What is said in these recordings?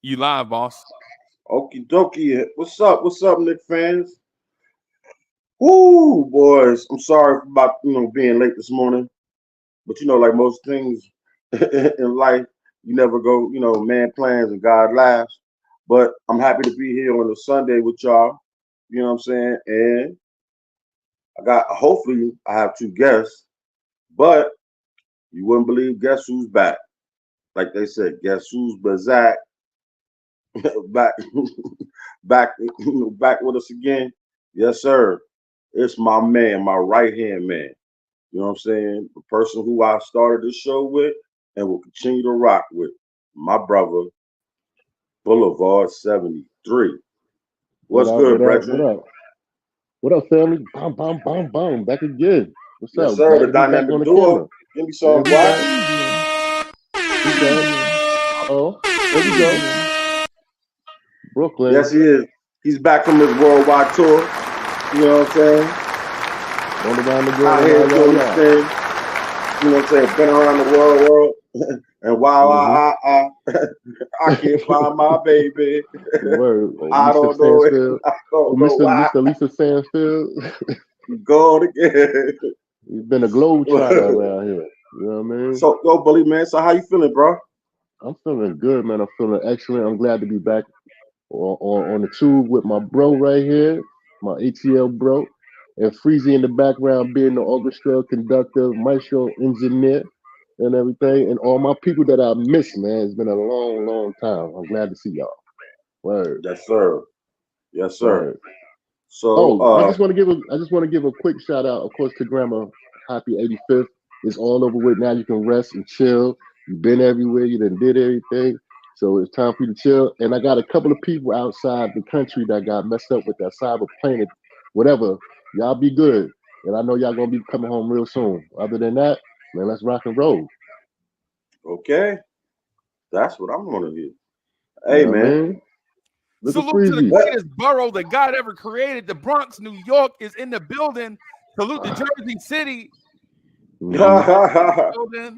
You live, boss. Okie dokie. What's up? What's up, Nick fans? Woo, boys. I'm sorry about being late this morning, but like most things in life, you never go. Man plans and God laughs. But I'm happy to be here on a Sunday with y'all. You know what I'm saying? And hopefully I have two guests, but you wouldn't believe guess who's back. Like they said, guess who's back, back, back with us again. Yes, sir. It's my man, my right hand man. You know what I'm saying? The person who I started this show with and will continue to rock with. My brother, Boulevard 73. What What's up? good, What up? What brethren? up? What up, family? Bum, bum, bum, bum. Back again. What's Yes, up? sir. Glad The to be back on dynamic the duo. camera. Give me Yeah, some we what? back. We back. Uh-oh. There we go. Yes, Brooklyn. he is. He's back from his worldwide tour. You know what I'm saying? Going around the Out world. here Wow, doing wow, his wow. thing. You know what I'm saying? Been around the world. And while Mm-hmm. I can't find my baby. Word. I Lisa don't know it. Sansfield. I don't know why. Mr. Lisa Sansfield. Going again. He's been a globetrotter around here. You know what I mean? So, yo, Bully, man. So, how you feeling, bro? I'm feeling good, man. I'm feeling excellent. I'm glad to be back on the tube with my bro right here, my ATL bro, and Freezy in the background being the orchestra conductor, maestro, engineer, and everything, and all my people that I miss, man. It's been a long, long time. I'm glad to see y'all. Word, Yes, sir. Yes, sir. word. So, Oh, I just want to give a quick shout out, of course, to Grandma. Happy 85th. It's all over with now. You can rest and chill. You've been everywhere. You done did everything. So it's time for you to chill. And I got a couple of people outside the country that got messed up with that cyber plane, whatever. Y'all be good. And I know y'all gonna be coming home real soon. Other than that, man, let's rock and roll. okay, that's what I'm gonna do. You Hey, know what I man. mean? Look at Salute to the Freezy. What? greatest borough that God ever created. The Bronx, New York is in the building. Salute to Jersey City. Hmm. Philly is in the building.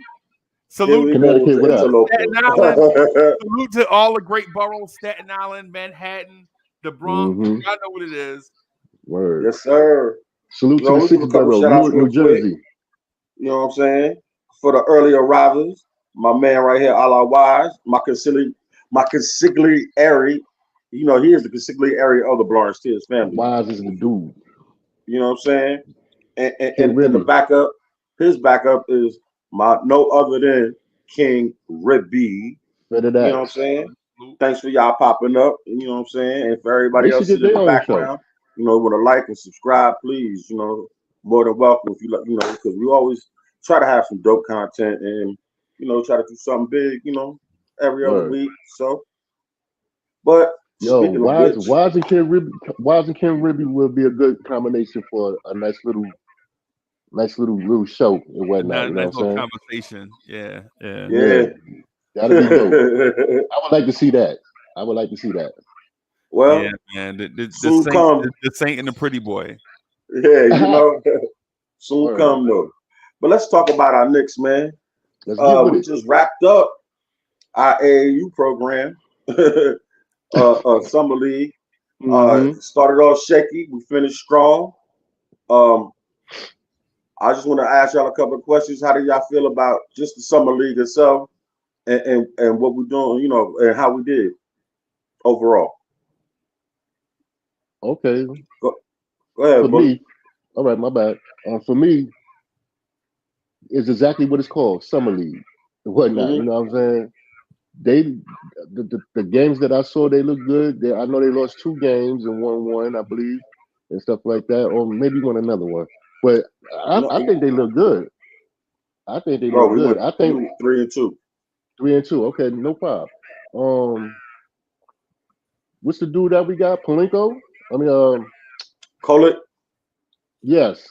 Here Salute we to go with Connecticut, the what up? Staten interloper. Island. Salute to all the great boroughs: Staten Island, Manhattan, the Bronx. Hmm. I know what it is. Word. Yes, sir. Salute to the Let me give a sixth couple borough, shout outs Newark, real New quick. Jersey. You know what I'm saying? For the early arrivals, my man right here, a la Wise, my consigliere. He is the consigliere of the Lawrence Tears family. Wise is the dude. You know what I'm saying? And Kid and the Ribby. backup, his backup is my no other than King Ribby. Better You know that. what I'm saying? Salute. Thanks for y'all popping up. You know what I'm saying? And for everybody They should else get sitting in their the own show. background, with a like and subscribe, please. More than welcome if you like, because we always try to have some dope content and try to do something big, every other Word. week. So, but Yo, speaking of which, Wise and Ken Ribby will be a good combination for a nice little show and whatnot. You know Nice what little I'm conversation. Yeah, yeah. saying? yeah. Yeah, that'll be dope. I would like to see that. I would like to see that. Yeah, Well, man. The soon saint, come. the saint and the pretty boy. Yeah, soon Word. come though. But let's talk about our Knicks, man. Let's get with We it. just wrapped up our AAU program, summer league. Mm-hmm. Started off shaky. We finished strong. Um, I just want to ask y'all a couple of questions. How do y'all feel about just the summer league itself and what we're doing, and how we did overall? Okay. Go, go For ahead, Bully. me, all right, my bad. For me, it's exactly what it's called, summer league and whatnot. Hmm. You know what I'm saying? They the games that I saw, they look good. I know they lost two games and won one, I believe, and stuff like that, or maybe won another one. But No, I think they look good. I think they bro, look we good. went I think 3-2. 3-2. Okay, no problem. Um, what's the dude that we got? Palenko? I mean, Call it. yes,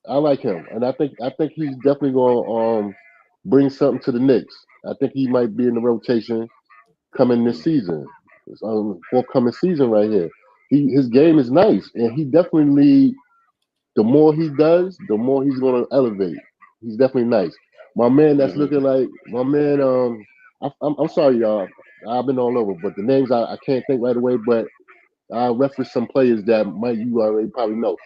I like him, and I think he's definitely going to bring something to the Knicks. I think he might be in the rotation coming this season, this forthcoming season right here. His game is nice, and he definitely the more he does, the more he's going to elevate. He's definitely nice. My man, that's Hmm. looking like my man. I'm sorry, y'all. I've been all over, but the names I can't think right away. But I'll reference some players that you already probably know.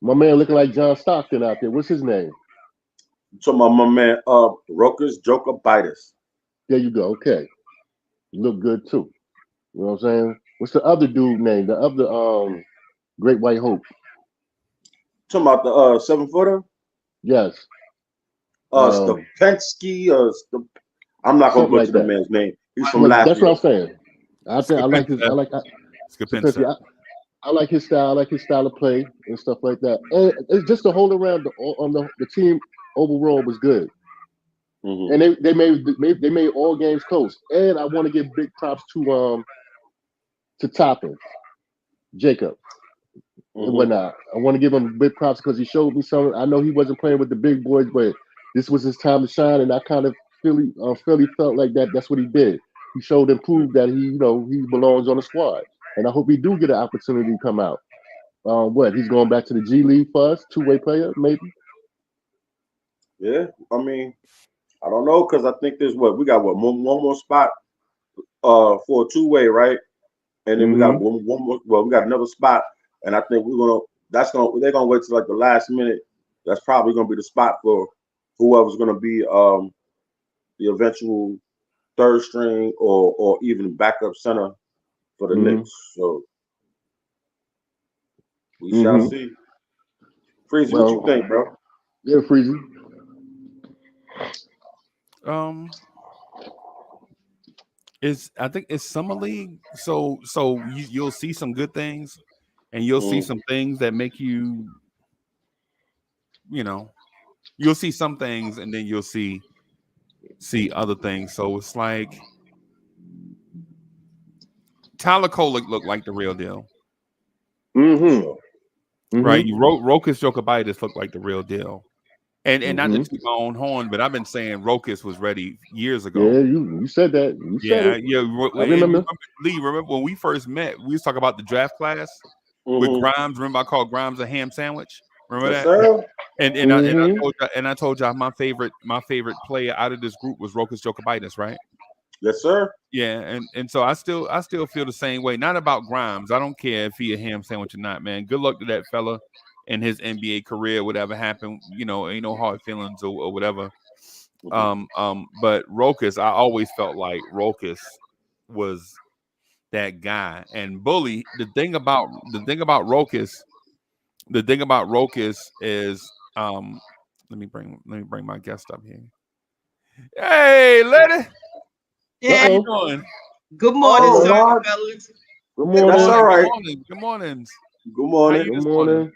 My man looking like John Stockton out there. What's his name? talking about my man, Rokas Jokabitis. There you go. Okay, look good too. You know what I'm saying? What's the other dude name? The other Great White Hope. Talking about the 7-footer, Yes. Stepensky, I'm not gonna Something like butcher the that. man's name. He's from Well, last that's year. what I'm saying. I think I like his. I like. Skipinsa. I like his style. I like his style of play and stuff like that. And it's just the whole around the team overall was good. Mm-hmm. And they made all games close. And I want to give big props to Toppin, Jacob, and whatnot. I want to give him big props because he showed me something. I know he wasn't playing with the big boys, but this was his time to shine, and I kind of Philly felt like that. That's what he did. He showed and proved that he belongs on the squad, and I hope he do get an opportunity to come out. He's going back to the G League for us, two-way player, maybe. Yeah, I mean, I don't know because I think there's we got one more spot for a two-way, right? And then we got one more. Well, we got another spot, and I think they're gonna wait till like the last minute. That's probably gonna be the spot for whoever's gonna be the eventual third string or even backup center for the Knicks. So we shall see. Freezy, what you think, bro? Yeah, Freezy. I think it's summer league, so you'll see some good things, and you'll see some things that make you, you'll see some things, and then you'll see other things. So it's like Tyler Cole looked like the real deal, right? You Rokas Jokabitis looked like the real deal. And not to toot my own horn, but I've been saying Rokas was ready years ago. Yeah, you said that. You said it. Yeah. I remember. Lee, remember when we first met? We was talking about the draft class with Grimes. Remember I called Grimes a ham sandwich. Remember that? Sir? And I told y'all my favorite player out of this group was Rokas Jokabitis, right? Yes, sir. Yeah, and so I still feel the same way. Not about Grimes. I don't care if he a ham sandwich or not, man. Good luck to that fella in his NBA career, whatever happened, ain't no hard feelings or whatever. But Rokas, I always felt like Rokas was that guy. And Bully, the thing about Rokas is let me bring my guest up here. Hey, lady. Yeah. How you doing? Good morning, fellas. Good morning. That's all right. Good morning. Good morning. Good morning.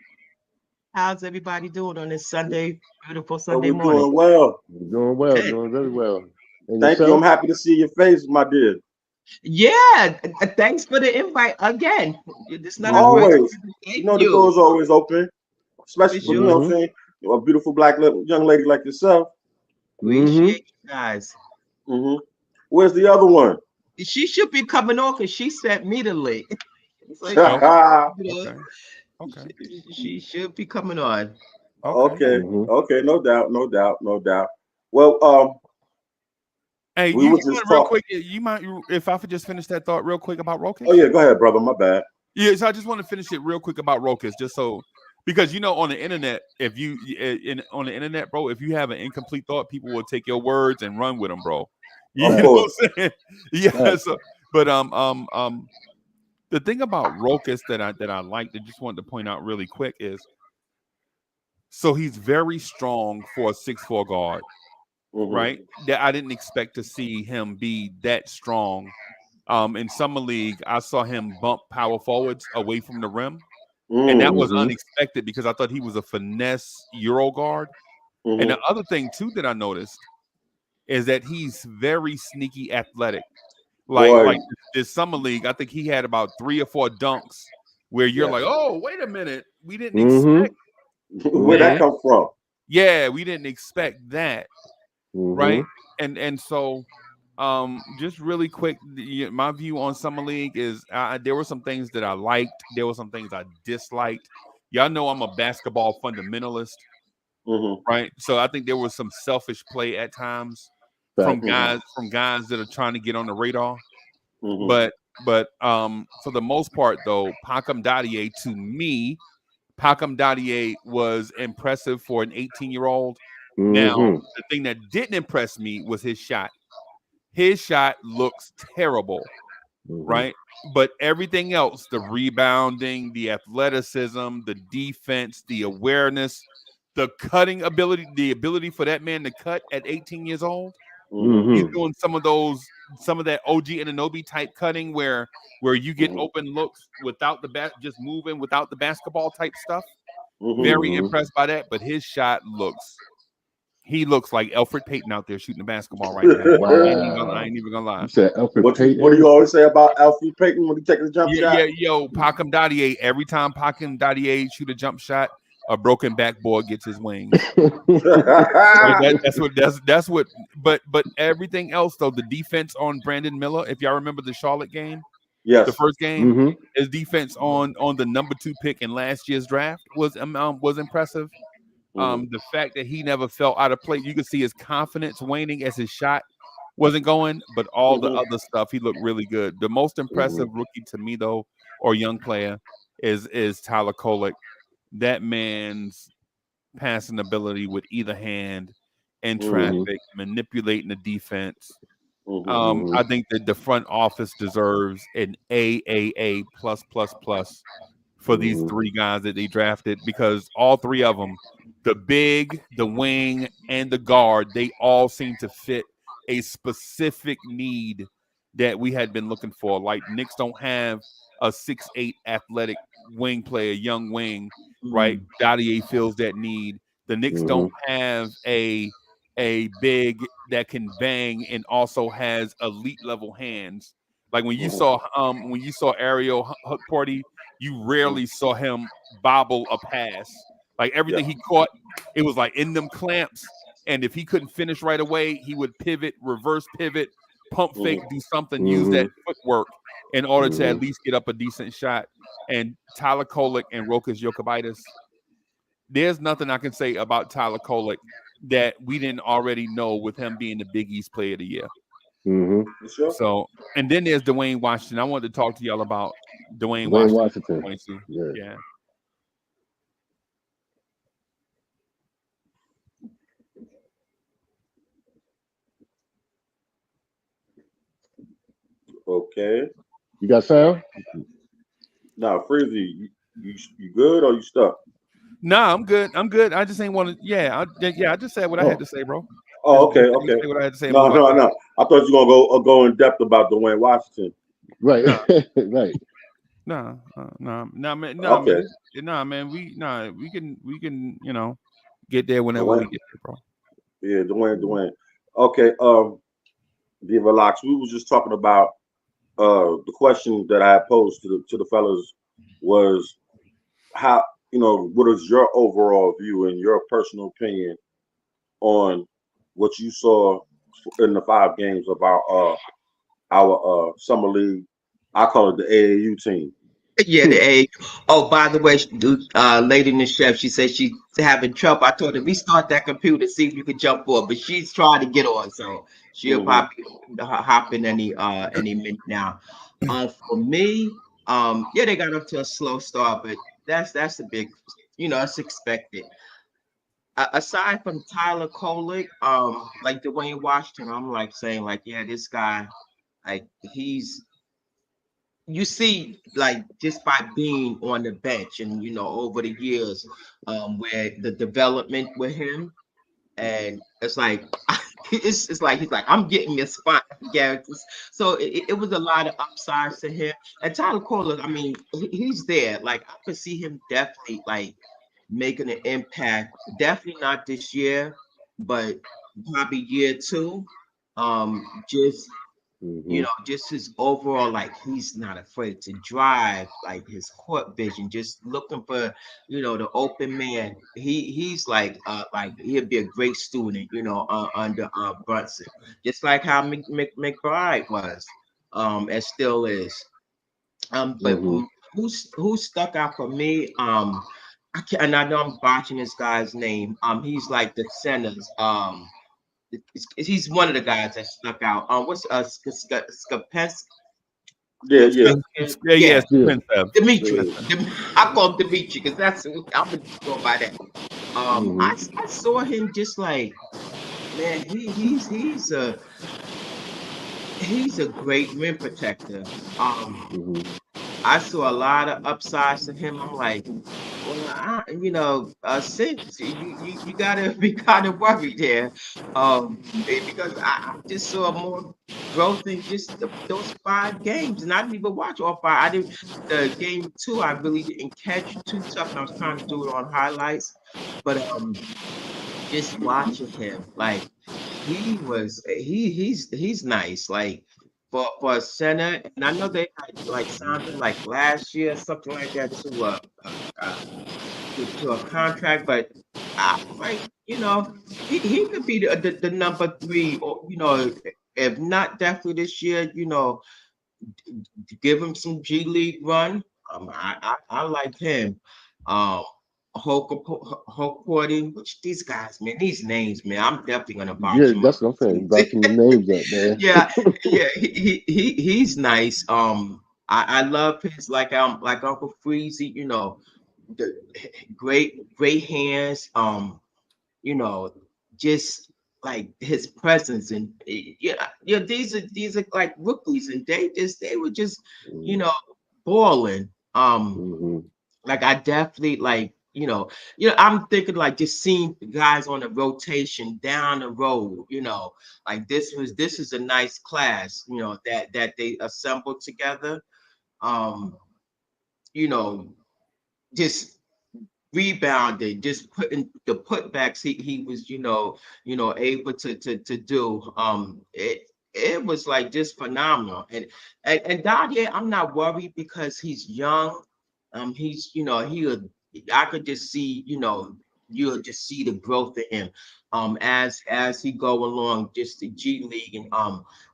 How's everybody doing on this Sunday, beautiful Sunday we're morning? Doing well. We're doing well. Doing very well. And Thank you. I'm happy to see your face, my dear. Yeah. Thanks for the invite again. It's not always. The door's always open, especially for, what I'm saying, a beautiful black young lady like yourself. Appreciate you guys. Where's the other one? She should be coming on because she sent me the link. Like, okay. She should be coming on. Okay. No doubt. Well, hey, you mind real quick? You might, if I could just finish that thought real quick about Rokas. Oh yeah, go ahead, brother. My bad. Yeah, so I just want to finish it real quick about Rokas, just so. Because on the internet, on the internet, bro, if you have an incomplete thought, people will take your words and run with them, bro. You know what I'm saying? Yeah. So, but the thing about Rokas that I like, that just wanted to point out really quick is, so he's very strong for a 6'4" guard, right? That I didn't expect to see him be that strong. In summer league, I saw him bump power forwards away from the rim. And that was unexpected because I thought he was a finesse Euro guard. And the other thing, too, that I noticed is that he's very sneaky athletic. Like this summer league, I think he had about 3 or 4 dunks where you're like, oh, wait a minute. We didn't expect where'd that come from? Yeah, we didn't expect that. Right. And so just really quick, my view on summer league is there were some things that I liked. There were some things I disliked. Y'all know I'm a basketball fundamentalist, right? So I think there was some selfish play at times from guys that are trying to get on the radar. Mm-hmm. But for the most part though, Pakam Dadier, to me, Pakam Dadier was impressive for an 18-year-old. Now, the thing that didn't impress me was his shot. His shot looks terrible, right? But everything else, the rebounding, the athleticism, the defense, the awareness, the cutting ability, the ability for that man to cut at 18 years old. He's doing some of that OG Anunoby type cutting where you get open looks without the bat, just moving without the basketball type stuff. Very impressed by that, but his shot looks like Elfrid Payton out there shooting the basketball right now. Wow. I ain't even gonna lie. You said Elfrid Payton. What do you always say about Elfrid Payton when he takes a jump shot? Yeah, yo, Pakam Dadier. Every time Pakam Dadier shoot a jump shot, a broken backboard gets his wings. That's what. But everything else though, the defense on Brandon Miller. If y'all remember the Charlotte game, the first game, his defense on the number 2 pick in last year's draft was impressive. The fact that he never felt out of place, you could see his confidence waning as his shot wasn't going, but all the other stuff, he looked really good. The most impressive rookie to me, though, or young player, is Tyler Kolek. That man's passing ability with either hand in traffic, manipulating the defense. I think that the front office deserves an AAA plus for these 3 guys that they drafted, because all 3 of them, the big, the wing, and the guard, they all seem to fit a specific need that we had been looking for. Like, Knicks don't have a 6'8" athletic wing player, young wing, right? Dadier fills that need. The Knicks don't have a big that can bang and also has elite level hands. Like when you saw Ariel Hookporty, you rarely saw him bobble a pass. Like everything he caught, it was like in them clamps. And if he couldn't finish right away, he would pivot, reverse pivot, pump fake, do something, use that footwork in order to at least get up a decent shot. And Tyler Kolek and Rokas Jokubaitis, there's nothing I can say about Tyler Kolek that we didn't already know with him being the Big East Player of the Year. So, and then there's Dwayne Washington. I wanted to talk to y'all about Dwayne Washington. Yeah. Okay. You got sound? Now, Freezy, you good or you stuck? Nah, I'm good. I just ain't want to. Yeah, I just said what I had to say, bro. Oh, okay. Say what I had to say. No. I thought you were gonna go in depth about Dwayne Washington. Right. Right. No, man. Okay. Man. We can get there whenever we get there, bro. Yeah, Dwayne. Okay. Diva Locks, we was just talking about the question that I posed to the fellas was how, what is your overall view and your personal opinion on what you saw in the 5 games of our summer league? I call it the AAU team. Yeah, the A. Oh, by the way, lady in the chef, she said she's having trouble. I told her restart that computer, see if you could jump on, but she's trying to get on, so she'll probably hop in any minute now. For me, yeah, they got up to a slow start, but that's a big, it's expected. Aside from Tyler Kolek, like Dwayne Washington, I'm like saying like, yeah, this guy, like you see, like just by being on the bench and over the years, where the development with him, and it's like it's like he's like, I'm getting a spot, yeah. So it was a lot of upsides to him. And Tyler Kolek, I mean, he's there. Like I could see him definitely like making an impact. Definitely not this year, but probably year 2. Just just his overall, like he's not afraid to drive, like his court vision, just looking for the open man. He's like he'll be a great student, under Brunson, just like how McBride was, and still is. But who stuck out for me? I can't, and I know I'm botching this guy's name. He's like the centers. he's one of the guys that stuck out. What's Skapens? Yeah, yeah, Yeah, Yeah, Yeah. Dimitri. I call him Dimitri because that's who I'm gonna go by that. Mm-hmm. I saw him just like, man, he's a great rim protector. Mm-hmm. I saw a lot of upsides to him. I'm like, well, since you gotta be kind of worried there, because I just saw more growth in just those 5 games, and I didn't even watch all 5. I didn't. The game 2, I really didn't catch too tough, and I was trying to do it on highlights, but just watching him, like he's nice, like for a center, and I know they had like signed him like last year, something like that, uh, to a contract, but I like, he could be the number 3, or if not definitely this year, give him some G League run. I like him. Um, Hokorting, which these guys, man, these names, man, I'm definitely gonna Yeah, box him up. that's what I'm saying. Backing the names up, man. Yeah, yeah, he's nice. I love his like Uncle Freezy, the great hands. You know, just like his presence, and yeah, these are like rookies, and they were just, you know, balling. Mm-hmm. Like I definitely like, I'm thinking like just seeing guys on the rotation down the road, like this is a nice class, that they assembled together. Um, you know, just rebounding, just putting the putbacks he was, able to do. It was like just phenomenal. And Dadier, I'm not worried because he's young. He's, I could just see, you'll just see the growth in him. As he go along, just the G League, and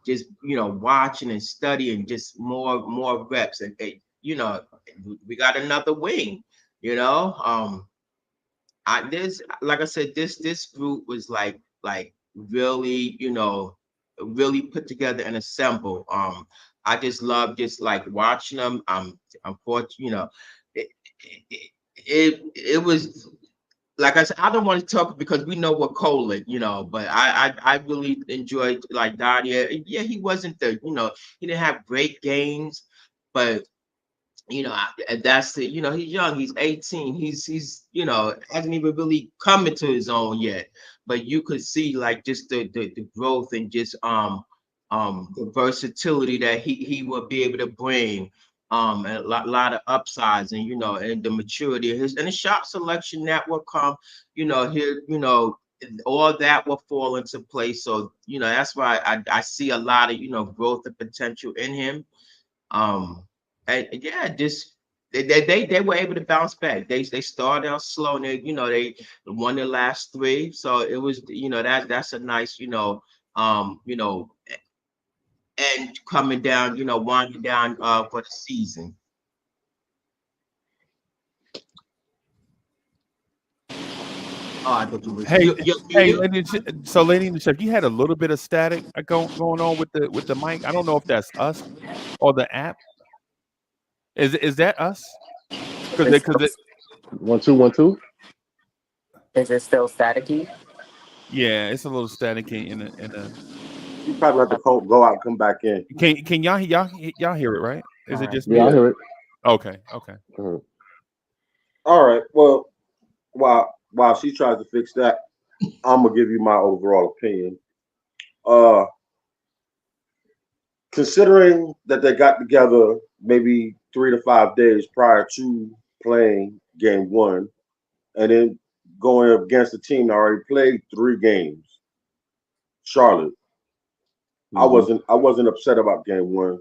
just watching and studying, just more reps, and we got another wing. You know, like I said, this group was like really, really put together and assembled. I just love just like watching them. Unfortunately, it, it was, like I said, I don't want to talk because we know what Colin, but I really enjoyed like Daria. Yeah, he wasn't he didn't have great games, but and that's the, he's young, he's 18, he's hasn't even really come into his own yet, but you could see like just the growth, and just the versatility that he will be able to bring, and a lot of upsides, and and the maturity of his, and the shot selection that will come, here, all that will fall into place. So that's why I see a lot of growth and potential in him. um, and yeah, just they were able to bounce back. They started out slow, and they won their last 3. So it was, that's a nice, and coming down, winding down for the season. Oh, I thought you was Hey, you're hey, muted. Lady in the Chef, you had a little bit of static going on with the mic. I don't know if that's us or the app. Is that us? Because It's because still, it, 1 2 1 2. is it still staticky? yeah, it's a little staticky in a. you probably have to go out and come back in. Can y'all hear it, right? Is All it right. just Yeah, me? I Yeah. hear it. Okay, okay. Uh, All right. Well, while she tries to fix that, I'm gonna give you my overall opinion. Uh, Considering that they got together maybe 3 to 5 days prior to playing game 1, and then going up against a team that already played 3 games, Charlotte. mm-hmm. I wasn't upset about game 1.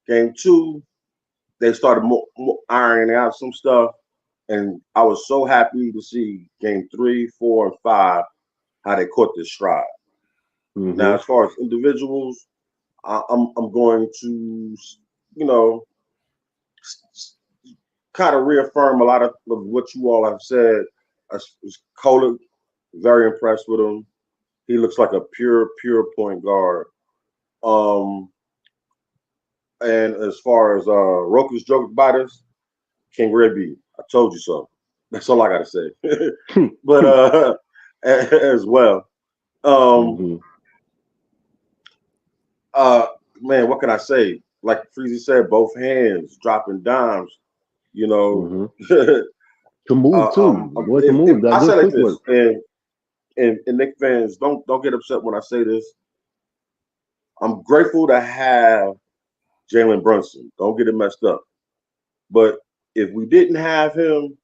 Game 2, they started more ironing out some stuff, and I was so happy to see game 3, 4, and 5 how they caught this stride. Now, Mm-hmm. as far as individuals, I'm going to, you know, kind of reaffirm a lot of what you all have said. Cole, very impressed with him. He looks like a pure point guard. Um, and as far as Roku's joke about us, King Rebbe, I told you so. That's all I gotta say. But as well, um, Mm-hmm. uh, man, what can I say? Like Freezy said, both hands dropping dimes. You know, Mm-hmm. Can move too. The boy can if move. Got I say good like this, footwork. and Knicks fans, don't get upset when I say this. I'm grateful to have Jalen Brunson. Don't get it messed up. But if we didn't have him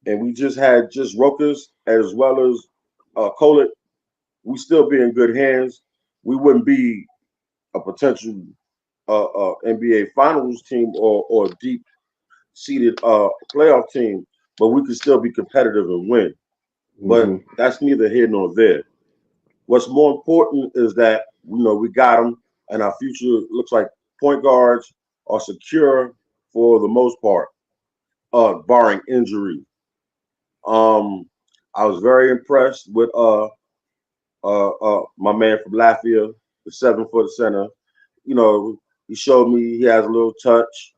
and we just had just Rokas as well as Kolik, we still be in good hands. We wouldn't be a potential NBA Finals team or deep seeded playoff team, but we could still be competitive and win. But Mm-hmm. that's neither here nor there. What's more important is that we got them, and our future looks like point guards are secure for the most part, barring injury. Um, I was very impressed with my man from Latvia, the 7-foot center. You know, he showed me he has a little touch.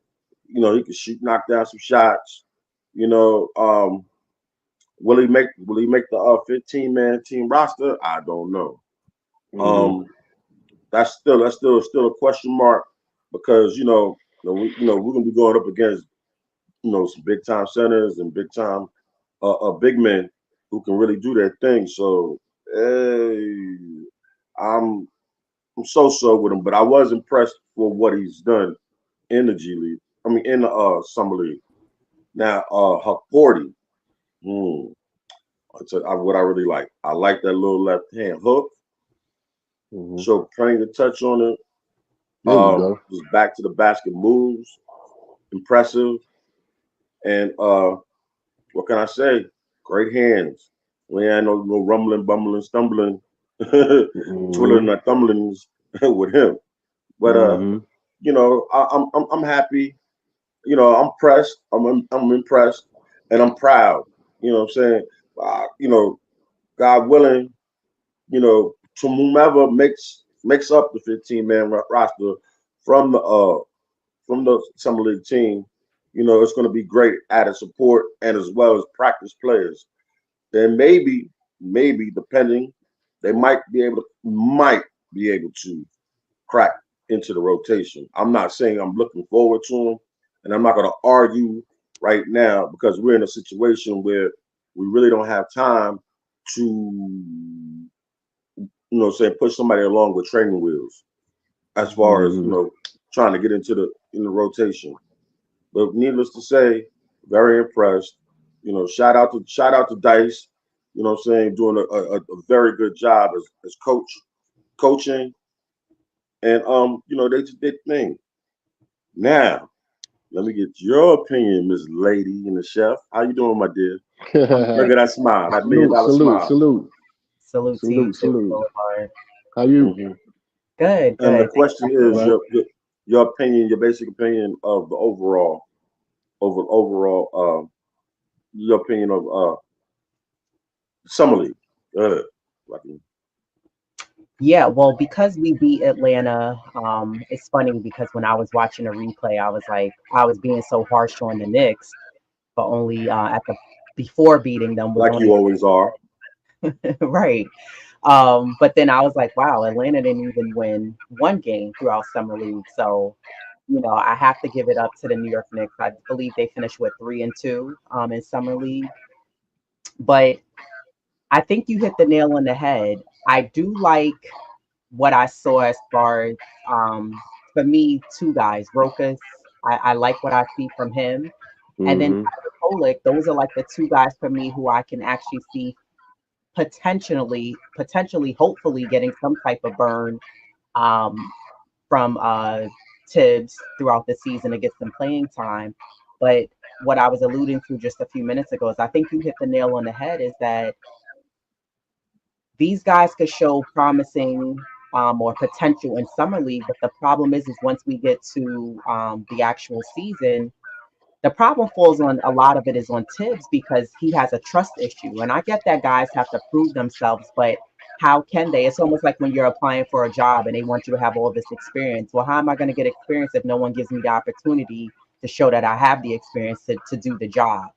He can shoot, knock down some shots. You know, will he make the 15-man team roster? I don't know. Mm-hmm. Um, that's still a question mark because we're gonna be going up against some big time centers and big time big men who can really do their thing. So hey, I'm I'm so with him, but I was impressed with what he's done in the G League. I mean in the Summer League. Now Huck 40. Hmm, what I really like. I like that little left hand hook. Mm-hmm. So playing the touch on it. There you go. Just back to the basket moves, impressive, and what can I say? Great hands. We ain't no rumbling, bumbling, stumbling, Mm-hmm. twiddling our thumblings with him. But Mm-hmm. I'm happy. I'm pressed. I'm impressed, and I'm proud. You know what I'm saying? God willing, to whomever makes up the 15-man roster from the summer league team, it's going to be great added support and as well as practice players. Then maybe depending, they might be able to crack into the rotation. I'm not saying I'm looking forward to them, and I'm not going to argue right now because we're in a situation where we really don't have time to, say push somebody along with training wheels as far as Mm-hmm. trying to get into the rotation. But needless to say, very impressed. Shout out to Dice. You know what I'm saying, doing a very good job as coaching, and they just did thing. Now, let me get your opinion, Miss Lady and the Chef. How you doing, my dear? Look at that smile, that million Salute, dollar salute, smile. salute, Salute to you salute, too, salute. Boulevard. How you? hmm Good, And the good. Thanks question for is Right. your opinion, your basic opinion of the overall, your opinion of summer league. Go ahead. Lucky. Yeah, well, because we beat Atlanta, it's funny because when I was watching the replay, I was like, I was being so harsh on the Knicks, but only at the before beating them was Like you only always are. right. But then I was like, wow, Atlanta didn't even win one game throughout summer league, so I have to give it up to the New York Knicks. I believe they finished with 3-2 in summer league, but I think you hit the nail on the head. I do like what I saw as far as for me, two guys, Rokas. I like what I see from him. And then Mm-hmm. Tyler Kolek, those are like the two guys for me who I can actually see potentially, hopefully getting some type of burn um, from Tibbs throughout the season to get some playing time. But what I was alluding to just a few minutes ago is I think you hit the nail on the head is that these guys could show promising or potential in summer league, but the problem is once we get to the actual season, the problem falls on a lot of it is on Tibbs because he has a trust issue, and I get that guys have to prove themselves, but how can they? It's almost like when you're applying for a job and they want you to have all this experience. Well, how am I going to get experience if no one gives me the opportunity to show that I have the experience to do the job?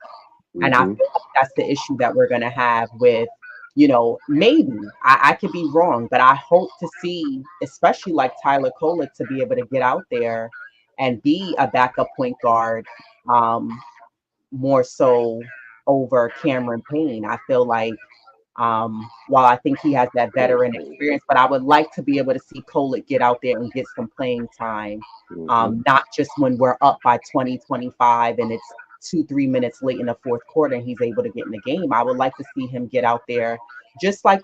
And I Mm-hmm. feel like that's the issue that we're going to have with, maybe I could be wrong, but I hope to see, especially like Tyler Kolek, to be able to get out there and be a backup point guard, more so over Cameron Payne. I feel like, while I think he has that veteran experience, but I would like to be able to see Kolek get out there and get some playing time, not just when we're up by 20-25 and it's 2-3 minutes late in the fourth quarter and he's able to get in the game. I would like to see him get out there just like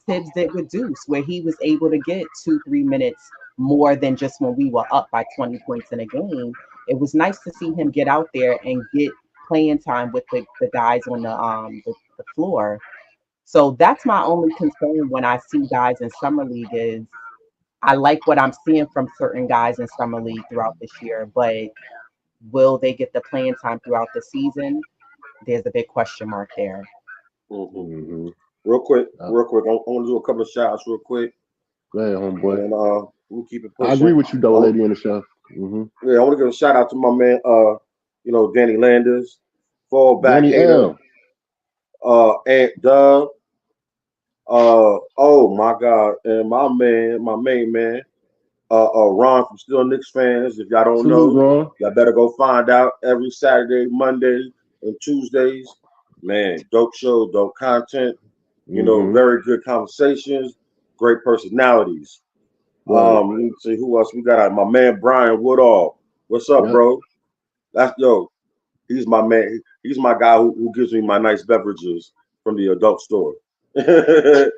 Tibbs did with Deuce, where he was able to get 2-3 minutes more than just when we were up by 20 points in a game. It was nice to see him get out there and get playing time with the guys on the floor. So that's my only concern when I see guys in summer league is I like what I'm seeing from certain guys in summer league throughout this year, but will they get the playing time throughout the season? There's a big question mark there. Mm-hmm. Real quick. I want to do a couple of shout outs real quick. Go ahead, homeboy. And we'll keep it pushing. I agree with you, though, lady in the show. Mm-hmm. Yeah, I want to give a shout out to my man, Danny Landers, fallback Danny hater, Aunt Dub. Oh my God, and my main man, Ron from Still Knicks fans. If y'all don't know, Ron. Y'all better go find out every Saturday, Monday, and Tuesdays. Man, dope show, dope content. Very good conversations, great personalities. Right. Let me see who else we got. My man Brian Woodall. What's up, bro? He's my man. He's my guy who gives me my nice beverages from the adult store. And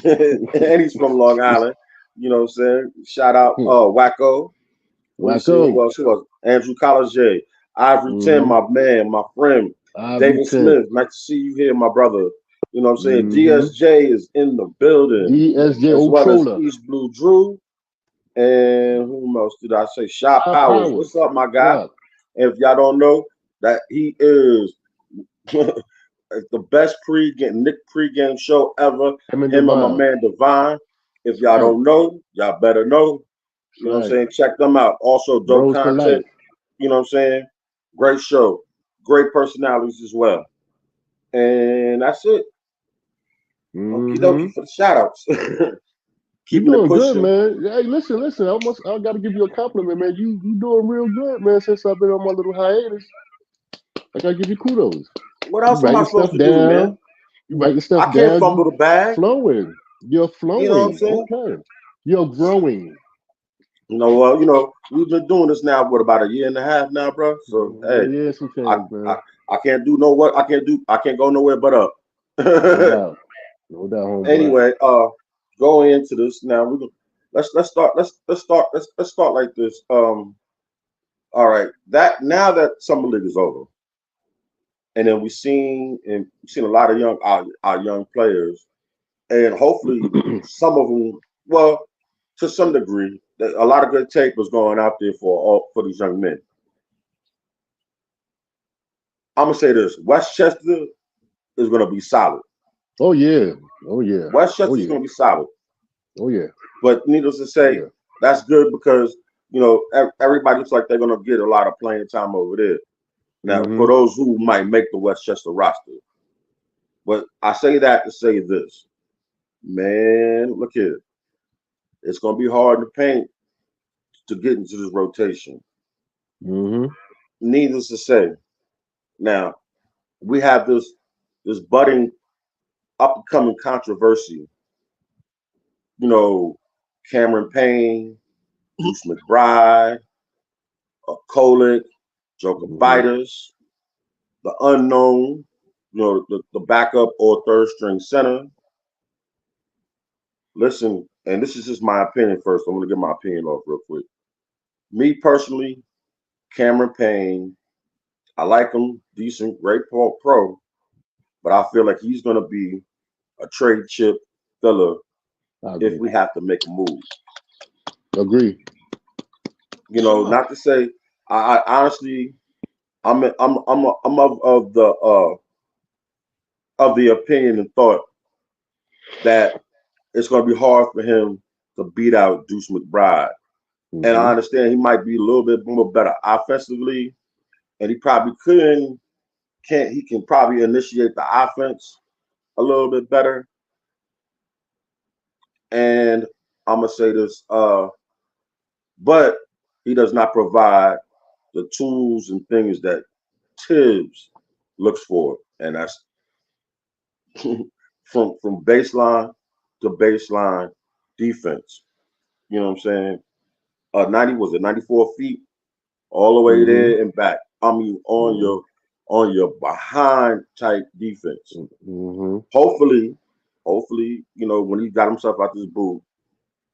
he's from Long Island. You know what I'm saying? Shout out Wacko. Who else? Andrew Collier. Ivory 10, my man, my friend. David Smith. Nice to see you here, my brother. You know what I'm saying? DSJ is in the building. DSJ as well as East Blue Drew. And whom else did I say? Shop Powers. What's up, my guy? Yeah. And if y'all don't know, that he is the best Nick pregame show ever. Him and my man Divine. If y'all don't know, y'all better know. You know what I'm saying? Check them out. Also, dope content. You know what I'm saying? Great show. Great personalities as well. And that's it. Okie dokie for the shout outs. You're doing good, man. Hey, listen. I got to give you a compliment, man. You doing real good, man. Since I've been on my little hiatus, I got to give you kudos. What else am I supposed to do, man? You writing stuff down. I can't fumble the bag. Flowing. You're flowing. You know what I'm saying? Okay. You're growing. We've been doing this now, about a year and a half now, bro. So hey, some change, man. I can't do I can't go nowhere but up. No doubt, homeboy. Anyway, going into this now, let's start like this. All right, now that summer league is over, and then we've seen a lot of our young players, and hopefully some of them, well, to some degree, a lot of good tape was going out there for these young men. I'm gonna say this: Westchester is gonna be solid. Oh yeah. Westchester is gonna be solid. Oh yeah. But needless to say, that's good because everybody looks like they're gonna get a lot of playing time over there. Now, for those who might make the Westchester roster, but I say that to say this, man, look here, it's gonna be hard to paint to get into this rotation. Needless to say, now we have this budding up and coming controversy. Cameron Payne, Bruce McBride, Kolek, Joker Bitus, the unknown, the backup or third string center. Listen, and this is just my opinion first. I'm going to get my opinion off real quick. Me personally, Cameron Payne, I like him, decent, great pro, but I feel like he's going to be a trade chip filler if we have to make a move. Agree. Not to say I honestly, I'm of the opinion and thought that it's going to be hard for him to beat out Deuce McBride. And I understand he might be a little bit more better offensively, and he probably he can probably initiate the offense a little bit better. And I'm gonna say this, but he does not provide the tools and things that Tibbs looks for, and that's from baseline to baseline defense. You know what I'm saying? 94 feet all the way there and back. I mean, on your behind type defense. Hopefully, you know, when he got himself out this booth,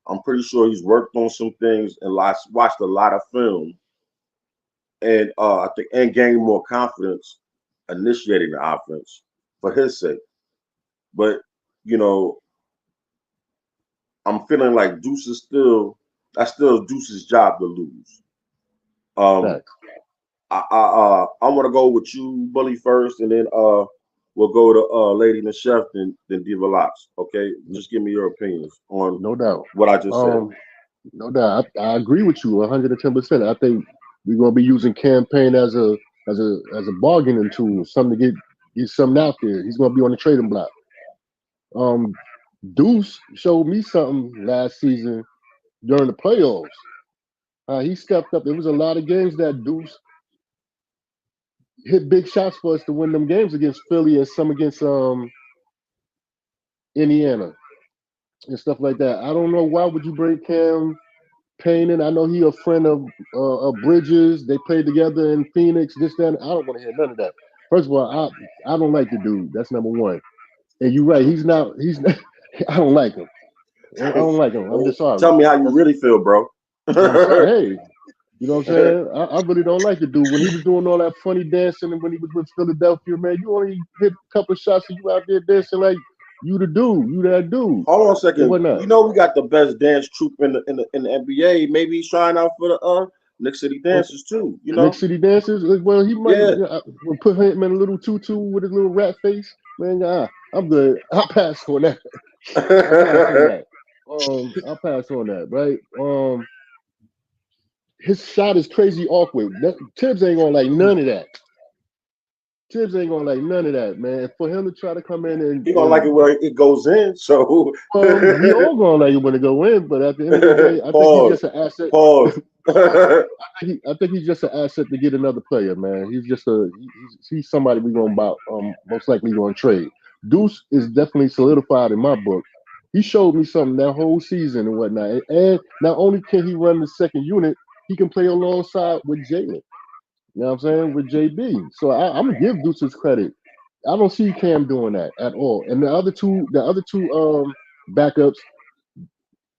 I'm pretty sure he's worked on some things and watched a lot of film, and I think and gained more confidence initiating the offense for his sake. But you know, I'm feeling like that's still Deuce's job to lose. I want to go with you, Bully, first, and then we'll go to Lady and Chef, then Diva Locks. Okay, just give me your opinions on no doubt what I just said. No doubt, I agree with you 110%. I think we're gonna be using campaign as a bargaining tool, something to get something out there. He's gonna be on the trading block. Deuce showed me something last season during the playoffs. He stepped up. There was a lot of games that Deuce hit big shots for us to win them games against Philly and some against Indiana and stuff like that. I don't know why would you bring Cam Payne in. I know he a friend of Bridges. They played together in Phoenix. This, that. I don't want to hear none of that. First of all, I don't like the dude. That's number one. And you're right. He's not. I don't like him. I don't like him. I'm just sorry. Tell me how you really feel, bro. I'm sorry. Hey, you know what I'm saying? I really don't like the dude. When he was doing all that funny dancing and when he was with Philadelphia, man, you only hit a couple of shots and you out there dancing like you the dude. You that dude. Hold on a second. You know we got the best dance troupe in the NBA. Maybe he's trying out for the Nick City Dancers too. You know, Nick City Dancers. Well, he might put him in a little tutu with his little rat face. Man, I'm good. I'll pass on that. I'll pass on that. Right. His shot is crazy awkward. Tibbs ain't gonna like none of that. Tibbs ain't gonna like none of that, man. For him to try to come in and he gonna like it where it goes in. So we all gonna like it when it go in. But at the end of the day, I think he's just an asset. I think he's just an asset to get another player, man. He's just he's somebody we're gonna buy, most likely gonna trade. Deuce is definitely solidified in my book. He showed me something that whole season and whatnot. And not only can he run the second unit, he can play alongside with Jalen. You know what I'm saying? With JB. So I'm gonna give Deuce his credit. I don't see Cam doing that at all. And the other two backups,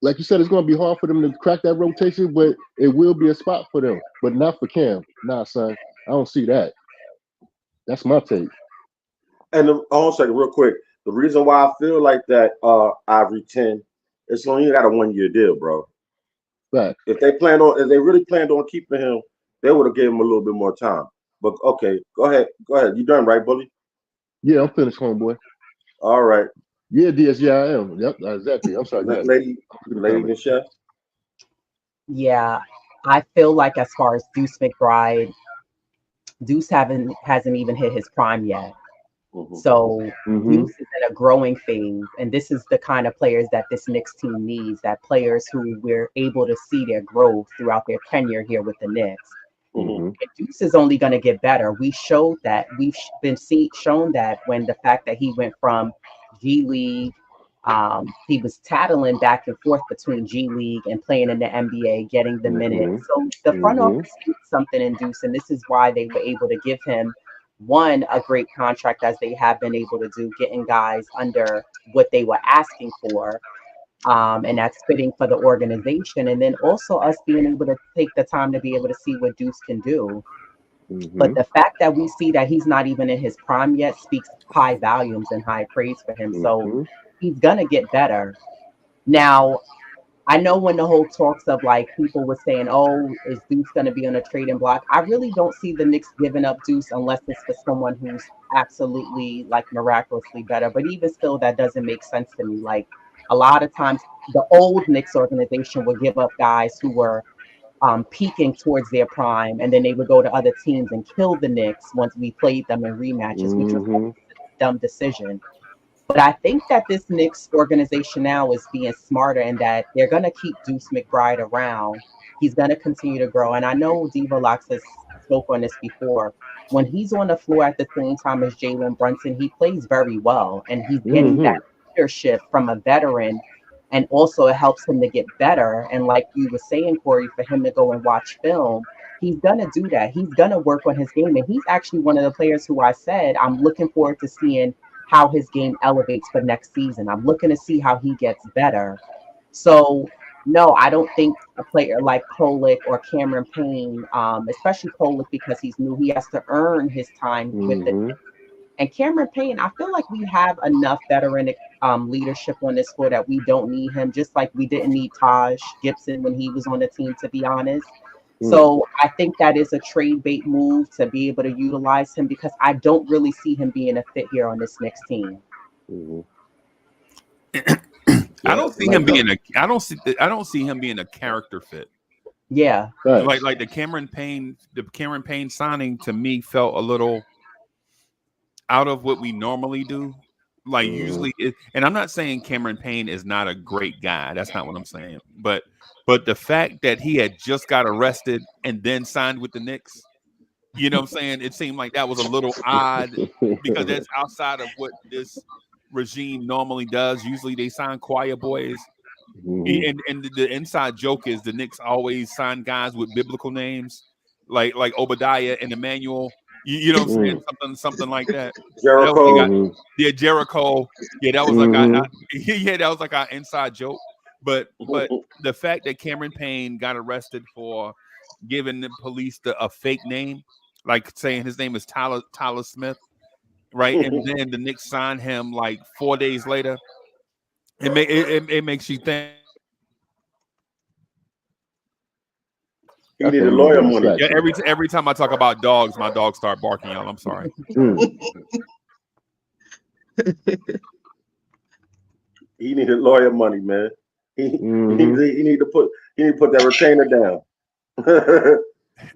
like you said, it's gonna be hard for them to crack that rotation, but it will be a spot for them. But not for Cam. Nah, son. I don't see that. That's my take. And hold on a second, real quick. The reason why I feel like that Ivory 10, it's only got a 1-year deal, bro. Right. If they really planned on keeping him, they would have gave him a little bit more time. But okay, go ahead. You done, right, Bully? Yeah, I'm finished, homeboy. All right. Yeah, DS, yeah, I am. Yep, exactly. I'm sorry. Lady and Chef. Yeah, I feel like as far as Deuce McBride, Deuce hasn't even hit his prime yet. So Deuce is in a growing phase, and this is the kind of players that this Knicks team needs, that players who we're able to see their growth throughout their tenure here with the Knicks. And Deuce is only going to get better. We showed that. We've been shown that when the fact that he went from G League, he was tattling back and forth between G League and playing in the NBA, getting the minutes. So the front office sees something in Deuce, and this is why they were able to give him a great contract, as they have been able to do, getting guys under what they were asking for. And that's fitting for the organization. And then also us being able to take the time to be able to see what Deuce can do. But the fact that we see that he's not even in his prime yet speaks high volumes and high praise for him. So he's going to get better. Now, I know when the whole talks of like people were saying, oh, is Deuce going to be on a trading block? I really don't see the Knicks giving up Deuce unless it's for someone who's absolutely like miraculously better. But even still, that doesn't make sense to me. Like, a lot of times the old Knicks organization would give up guys who were peaking towards their prime, and then they would go to other teams and kill the Knicks once we played them in rematches, which was Mm-hmm. a dumb decision. But I think that this Knicks organization now is being smarter and that they're going to keep Deuce McBride around. He's going to continue to grow. And I know Diva Locks has spoke on this before. When he's on the floor at the same time as Jalen Brunson, he plays very well. And he's getting that Mm-hmm. leadership from a veteran. And also it helps him to get better. And like you were saying, Corey, for him to go and watch film, he's going to do that. He's going to work on his game. And he's actually one of the players who I said I'm looking forward to seeing how his game elevates for next season. I'm looking to see how he gets better. So, no, I don't think a player like Kolek or Cameron Payne, especially Kolek because he's new, he has to earn his time with the. Mm-hmm. And Cameron Payne, I feel like we have enough veteran leadership on this floor that we don't need him, just like we didn't need Taj Gibson when he was on the team, to be honest. So I think that is a trade bait move to be able to utilize him because I don't really see him being a fit here on this next team. Mm-hmm. I don't see him being a. I don't see him being a character fit. Yeah. Right. Like the Cameron Payne signing to me felt a little out of what we normally do. Like usually, and I'm not saying Cameron Payne is not a great guy. That's not what I'm saying. But the fact that he had just got arrested and then signed with the Knicks, you know what I'm saying? It seemed like that was a little odd because that's outside of what this regime normally does. Usually they sign choir boys. Mm-hmm. And the inside joke is the Knicks always sign guys with biblical names like Obadiah and Emmanuel. You know what I'm saying? Something like that. That was Jericho. Mm-hmm. yeah, Jericho. Yeah, that was like yeah, that was like our inside joke. But the fact that Cameron Payne got arrested for giving the police a fake name, like saying his name is Tyler Smith, right? And then the Knicks signed him like 4 days later. It makes you think. He That's a needed little lawyer bit money. Yeah, distraction. every time I talk about dogs, my dogs start barking, y'all. I'm sorry. He needed lawyer money, man. He Mm-hmm. he need to put that retainer down.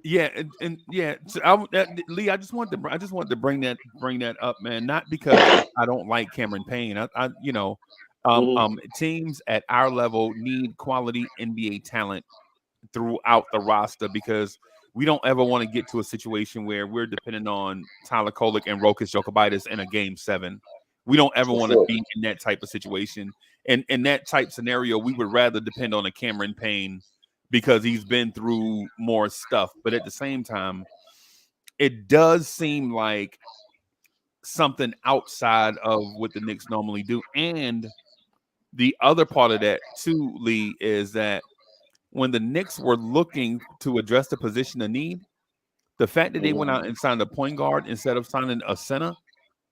Yeah, and yeah, so Lee, I just wanted to bring that up, man. Not because I don't like Cameron Payne. I teams at our level need quality NBA talent throughout the roster because we don't ever want to get to a situation where we're dependent on Tyler Kolek and Rokas Jokovitis in a game 7. We don't ever want to be in that type of situation. And in that type scenario, we would rather depend on a Cameron Payne because he's been through more stuff. But at the same time, it does seem like something outside of what the Knicks normally do. And the other part of that too, Lee, is that when the Knicks were looking to address the position of need, the fact that they went out and signed a point guard instead of signing a center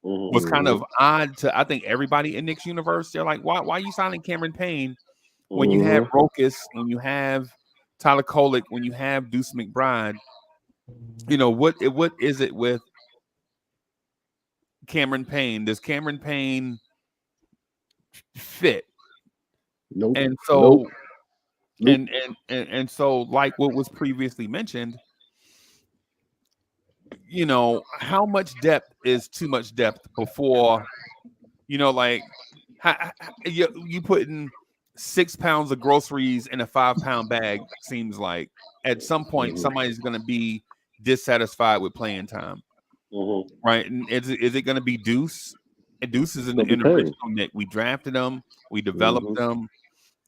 was kind of odd to, I think, everybody in Knicks universe. They're like, why are you signing Cameron Payne when you have Rokas, when you have Tyler Kolek, when you have Deuce McBride? You know, what is it with Cameron Payne? Does Cameron Payne fit? Nope. And so Nope. and so, like what was previously mentioned, you know, how much depth is too much depth before, you know, like you putting 6 pounds of groceries in a 5-pound bag seems like at some point somebody's going to be dissatisfied with playing time, right? And is it going to be Deuce? And Deuce is an original Nick. We drafted him, we developed him.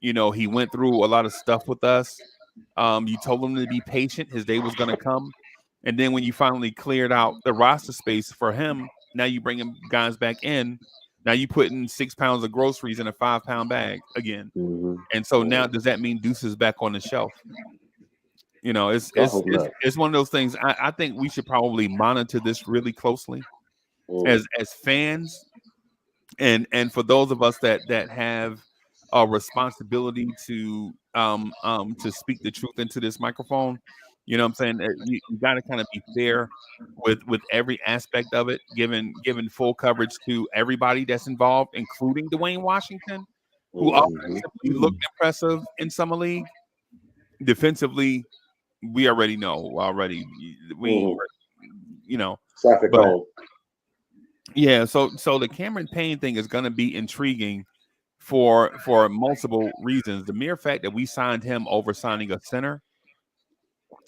You know, he went through a lot of stuff with us. You told him to be patient. His day was going to come. And then when you finally cleared out the roster space for him, now you bring him guys back in. Now you put in 6 pounds of groceries in a 5-pound bag again. And so now does that mean Deuce is back on the shelf? You know, it's one of those things. I think we should probably monitor this really closely as fans, and for those of us that have a responsibility to speak the truth into this microphone. You know what I'm saying? You got to kind of be fair with every aspect of it, given full coverage to everybody that's involved, including Dwayne Washington. who Mm-hmm. offensively looked impressive in summer league. Defensively, we already know. Already, we Mm-hmm. you know, Traffic but cone. yeah. So the Cameron Payne thing is going to be intriguing for multiple reasons. The mere fact that we signed him over signing a center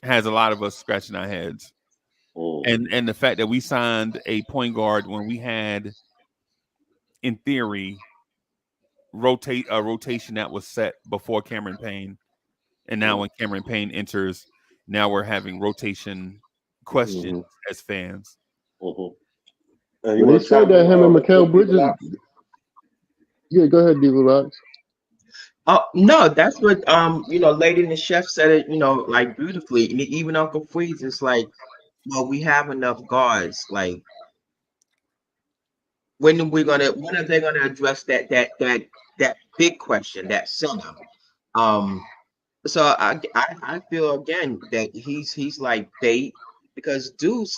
has a lot of us scratching our heads, Mm. and the fact that we signed a point guard when we had, in theory, rotation that was set before Cameron Payne, and now when Cameron Payne enters, now we're having rotation questions Mm-hmm. as fans. Mm-hmm. And you Well, they want to said chime that in, him and let's Mikael go, Diva Bridges. Doc? Yeah, go ahead, Diva Rocks. Oh no, that's what Lady and the Chef said it, like beautifully. And even Uncle Freeze is like, well, we have enough guards. Like, when are they gonna address that big question, that center? Um, so I feel again that he's like bait because Deuce,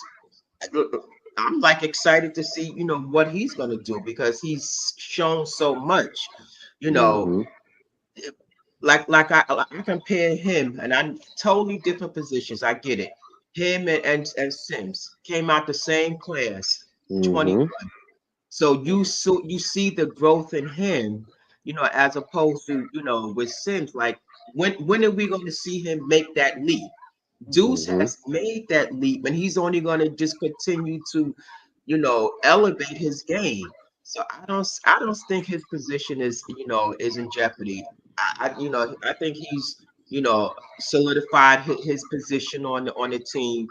I'm like excited to see what he's gonna do because he's shown so much, you know. Mm-hmm. Like I compare him, and I'm totally different positions. I get it. Him and Sims came out the same class, Mm-hmm. 21. So you see the growth in him, as opposed to with Sims. Like when are we going to see him make that leap? Deuce Mm-hmm. has made that leap, and he's only going to just continue to, elevate his game. So I don't think his position is in jeopardy. I think he's solidified his position on the team.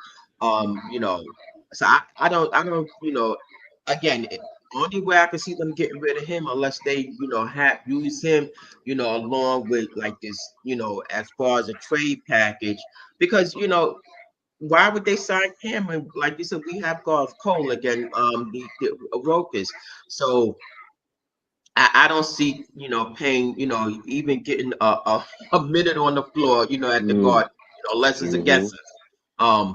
So I don't again. Only way I can see them getting rid of him unless they, have use him, along with like this, as far as a trade package, because why would they sign Cameron? Like you said, we have Golf Cole again, the Rokas. So I don't see, paying, even getting a minute on the floor, at the guard, unless it's a Mm-hmm. guesser. Um,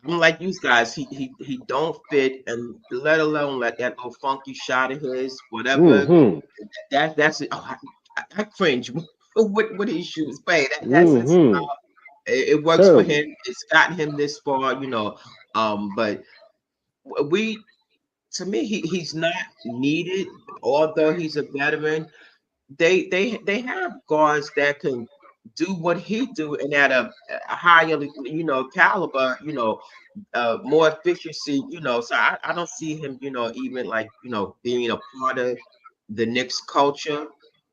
I'm like you guys, he don't fit, and let alone let that little funky shot of his, whatever. Mm-hmm. That's it. Oh, I cringe with his shoes. But that's his. Mm-hmm. It works for Terrible. him. It's gotten him this far, But we, to me, he's not needed. Although he's a veteran, they have guards that can do what he do and at a higher, caliber, more efficiency, So I don't see him, even like, being a part of the Knicks culture.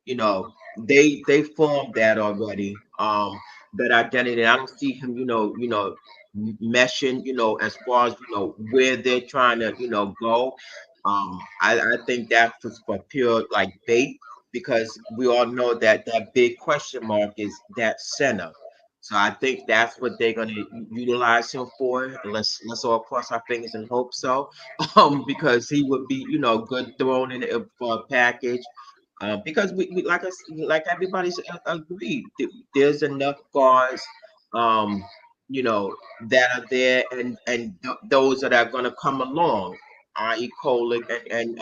They formed that already. That identity. I don't see him, meshing, as far as where they're trying to, go. I think that's just for pure like bait because we all know that that big question mark is that center. So I think that's what they're going to utilize him for. And let's all cross our fingers and hope so, because he would be good thrown in for a package. Because we like everybody's agreed, there's enough guards, um, that are there and those that are going to come along, i.e. Kolick and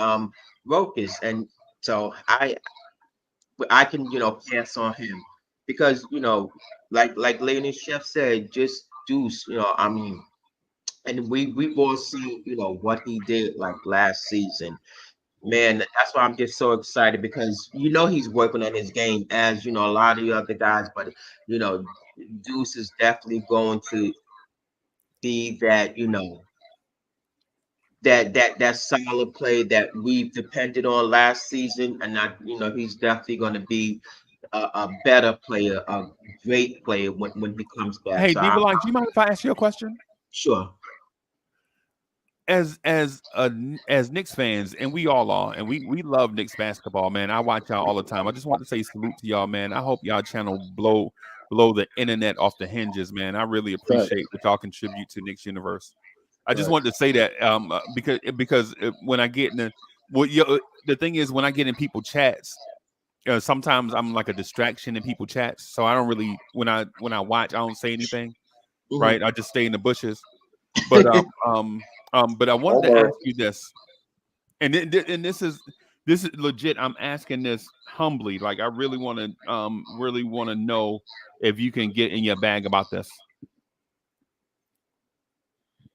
Rokas, and so I can pass on him because like Lady Chef said, just Deuce, I mean, and we've all seen what he did like last season. Man, that's why I'm just so excited because he's working on his game as a lot of the other guys, but you know Deuce is definitely going to be that that solid play that we've depended on last season, and he's definitely going to be a better player, a great player when he comes back. Hey, So Diva I'm Line, do you mind if I ask you a question? sure. As Knicks fans, and we all are, and we love Knicks basketball, man. I watch y'all all the time. I just want to say salute to y'all, man. I hope y'all channel blow the internet off the hinges, man. I really appreciate Facts. what y'all contribute to Knicks universe. I just Facts. wanted to say that because when I get in the thing is when I get in people chats, sometimes I'm like a distraction in people chats, so I don't really when I watch I don't say anything, Mhm. right? I just stay in the bushes. But but I wanted to Homer. ask you this, and this is This is legit. I'm asking this humbly. Like I really want to know if you can get in your bag about this.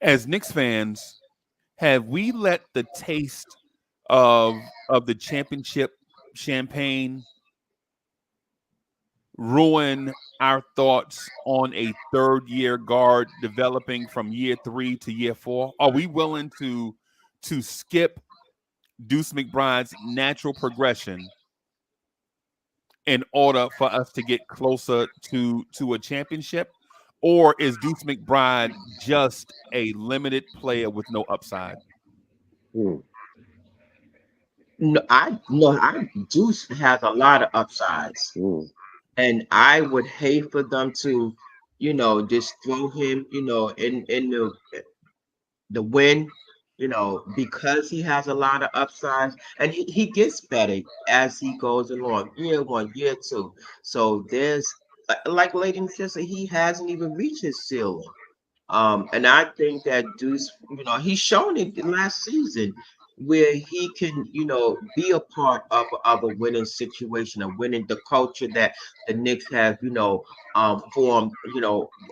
As Knicks fans, have we let the taste of the championship champagne ruin our thoughts on a third year guard developing from year 3 to year 4? Are we willing to skip Deuce McBride's natural progression in order for us to get closer to a championship? Or is Deuce McBride just a limited player with no upside? Hmm. No, I Deuce has a lot of upsides, Hmm. and I would hate for them to, just throw him, in the win, because he has a lot of upsides, and he gets better as he goes along, year one, year two. So there's, like Lady said, he hasn't even reached his ceiling. And I think that Deuce, he's shown it last season where he can, be a part of a winning situation, a winning the culture that the Knicks have, formed,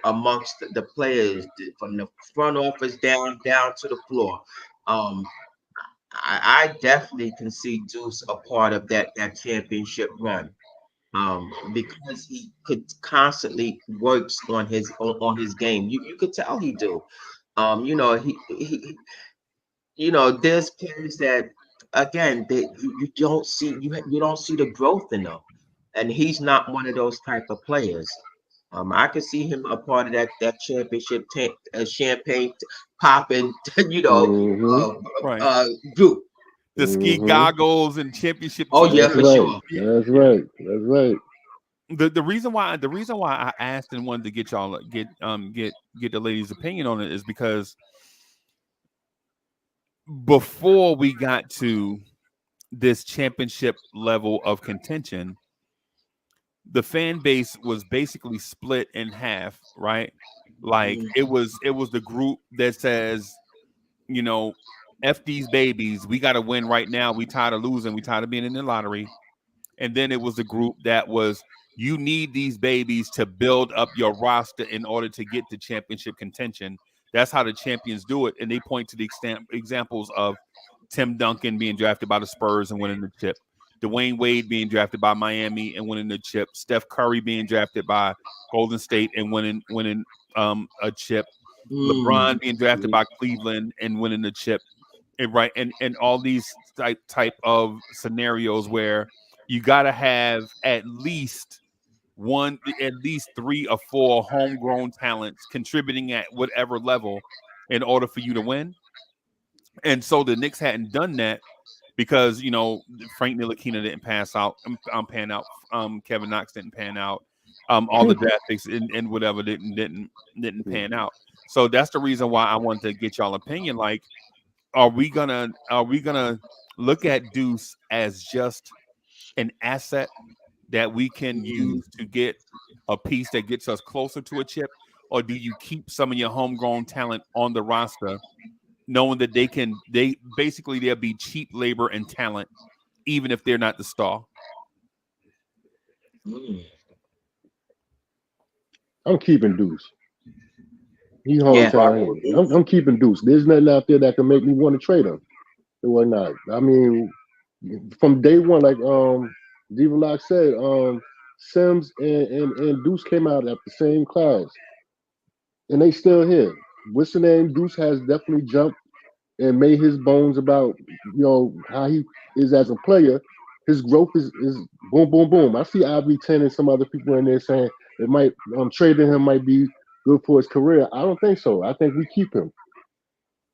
amongst the players from the front office down to the floor. Um, I definitely can see Deuce a part of that championship run. Because he could constantly works on his game. You could tell he do. He there's players that, again, you don't see, you don't see the growth in them, and he's not one of those type of players. I could see him a part of that championship champagne popping, Hmm. uh, Right. uh, group. The ski Hmm. goggles and championship Oh yeah, T-shirt. That's for right. sure. Yeah, That's yeah. right. That's right. The reason why I asked and wanted to get y'all get the ladies' opinion on it is because before we got to this championship level of contention, the fan base was basically split in half, right? Like Mm, it was the group that says, you know, F these babies, we gotta win right now. We tired of losing, we tired of being in the lottery. And then it was the group that was, you need these babies to build up your roster in order to get to championship contention. That's how the champions do it. And they point to the examples of Tim Duncan being drafted by the Spurs and winning the chip, Dwayne Wade being drafted by Miami and winning the chip, Steph Curry being drafted by Golden State and winning a chip, LeBron mm, being drafted by Cleveland and winning the chip. And right, and all these type of scenarios where you got to have at least 3 or 4 homegrown talents contributing at whatever level in order for you to win. And so the Knicks hadn't done that because Frank Ntilikina didn't pan out. Kevin Knox didn't pan out. All the draft picks and whatever didn't pan out. So that's the reason why I wanted to get y'all opinion. Like, are we gonna look at Deuce as just an asset that we can mm. use to get a piece that gets us closer to a chip, or do you keep some of your homegrown talent on the roster, knowing that they basically they'll be cheap labor and talent, even if they're not the star? Mm. I'm keeping Deuce. He I'm Yeah. hometown. rocking with I'm Deuce. keeping Deuce. There's nothing out there that can make me want to trade him. Or not. I mean, from day one, like Diva Lock said, Sims and Deuce came out at the same class, and they still here. What's the name? Deuce has definitely jumped and made his bones about how he is as a player. His growth is boom, boom, boom. I see Ivory 10 and some other people in there saying it might trading him might be good for his career. I don't think so. I think we keep him.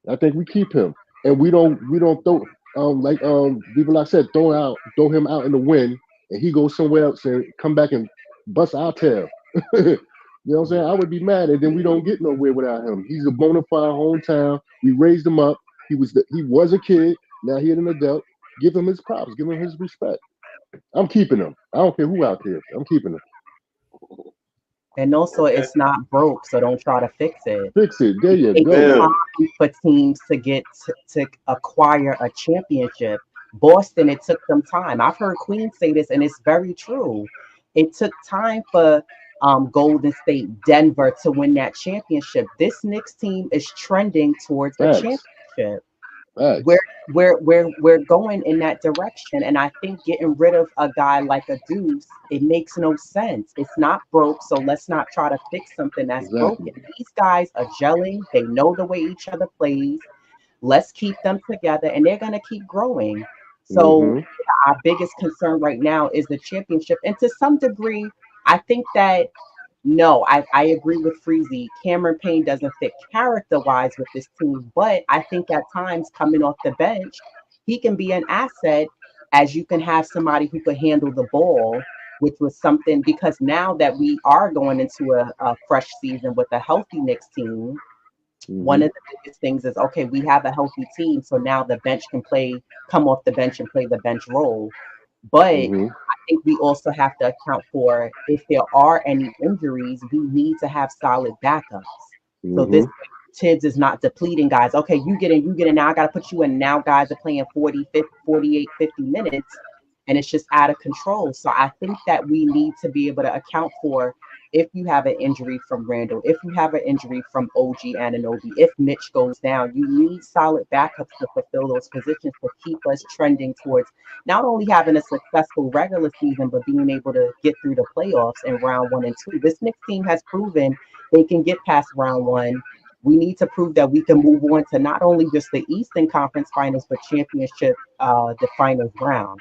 I think we keep him, and we don't throw like people like I said throw him out in the wind, and he goes somewhere else and come back and bust our tail. You know what I'm saying? I would be mad, and then we don't get nowhere without him. He's a bona fide hometown. We raised him up. He was a kid. Now he's an adult. Give him his props. Give him his respect. I'm keeping him. I don't care who out there. I'm keeping him. And also, Okay. it's not broke, so don't try to fix it. Fix it. There It you takes go. Bam. time for teams to get to acquire a championship. Boston, it took them time. I've heard Queen say this, and it's very true. It took time for Golden State, Denver to win that championship. This Knicks team is trending towards a Facts. championship. We're Facts. we're going in that direction, and I think getting rid of a guy like a Deuce, it makes no sense. It's not broke, so let's not try to fix something that's broken. Exactly. These guys are gelling. They know the way each other plays. Let's keep them together, and they're gonna keep growing. So Mm-hmm. our biggest concern right now is the championship, and to some degree, I think that no, I agree with Freezy. Cameron Payne doesn't fit character wise with this team, but I think at times coming off the bench, he can be an asset as you can have somebody who could handle the ball, which was something because now that we are going into a fresh season with a healthy Knicks team, one Mm-hmm. of the biggest things is okay, we have a healthy team, so now the bench can come off the bench and play the bench role. But I Mm-hmm. think we also have to account for if there are any injuries, we need to have solid backups. So Mm-hmm. this way, Tibbs is not depleting guys. Okay, you get in now. I got to put you in now. Guys are playing 40, 50, 48, 50 minutes, and it's just out of control. So I think that we need to be able to account for if you have an injury from Randall, if you have an injury from OG Ananobi, if Mitch goes down, you need solid backups to fulfill those positions to keep us trending towards not only having a successful regular season, but being able to get through the playoffs in round 1 and 2. This Knicks team has proven they can get past round one. We need to prove that we can move on to not only just the Eastern Conference Finals, but championship, the finals round.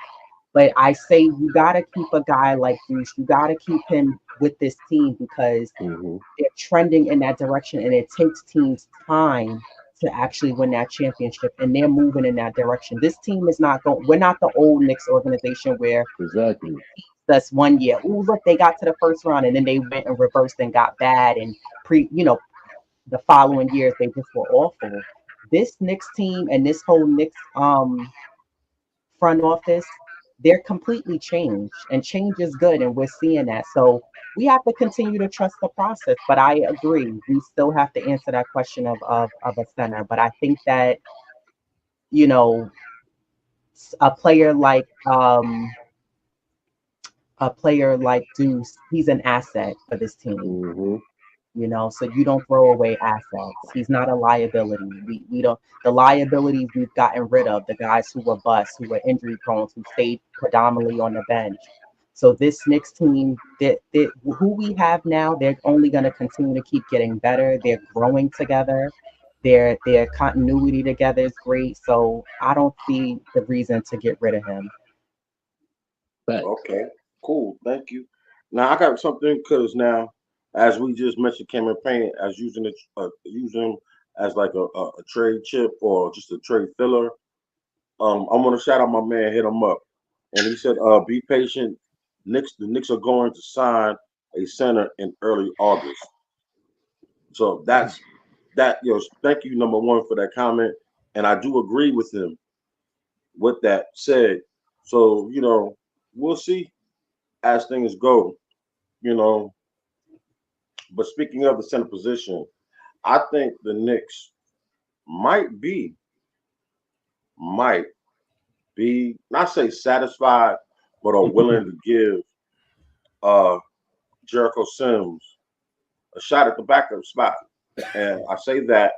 But I say you got to keep a guy like Deuce. You got to keep him with this team because Mm-hmm. they're trending in that direction, and it takes teams time to actually win that championship, and they're moving in that direction. This team is not going. We're not the old Knicks organization where Exactly. that's 1 year. Oh, look, they got to the first round, and then they went and reversed and got bad, and the following years they just were awful. This Knicks team and this whole Knicks front office, they're completely changed, and change is good, and we're seeing that. So we have to continue to trust the process. But I agree, we still have to answer that question of a center. But I think that you know a player like Deuce, he's an asset for this team. Mm-hmm. So you don't throw away assets. He's not a liability. We don't the liabilities we've gotten rid of, the guys who were bust, who were injury prone, who stayed predominantly on the bench. So this Knicks team, who we have now, they're only going to continue to keep getting better. They're growing together. Their continuity together is great. So I don't see the reason to get rid of him. Facts. Okay, cool. Thank you. Now I got something because now, as we just mentioned, Cameron Payne as using as like a trade chip or just a trade filler. I want to shout out my man, hit him up, and he said, "Be patient. The Knicks are going to sign a center in early August." So that's that. Thank you, number one, for that comment, and I do agree with him with that said. So we'll see as things go. You know, but speaking of the center position, I think the Knicks might be might be not say satisfied, but are willing to give uh Jericho Sims a shot at the backup spot. And I say that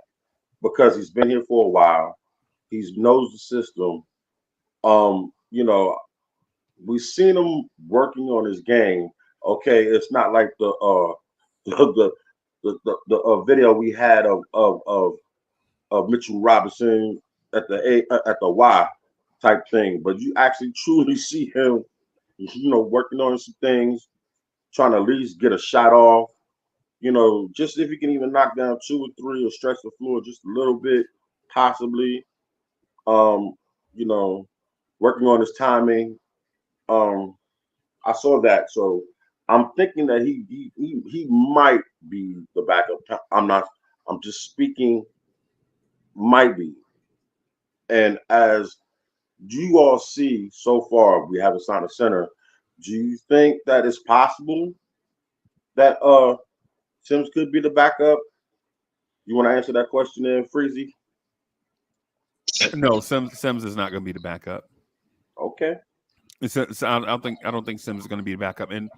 because he's been here for a while. He knows the system. Um, you know, we've seen him working on his game. Okay, it's not like the the video we had of Mitchell Robinson at the Y type thing, but you actually truly see him, working on some things, trying to at least get a shot off. Just if he can even knock down two or three or stretch the floor just a little bit, possibly. Um, you know, Working on his timing. Um, I saw that, so I'm thinking that he might be the backup. I'm not. I'm just speaking. Might be. And as you all see so far, we haven't signed a center. Do you think that it's possible that Sims could be the backup? You want to answer that question, then, Freezy? No, Sims is not going to be the backup. Okay. So I don't think Sims is going to be the backup, and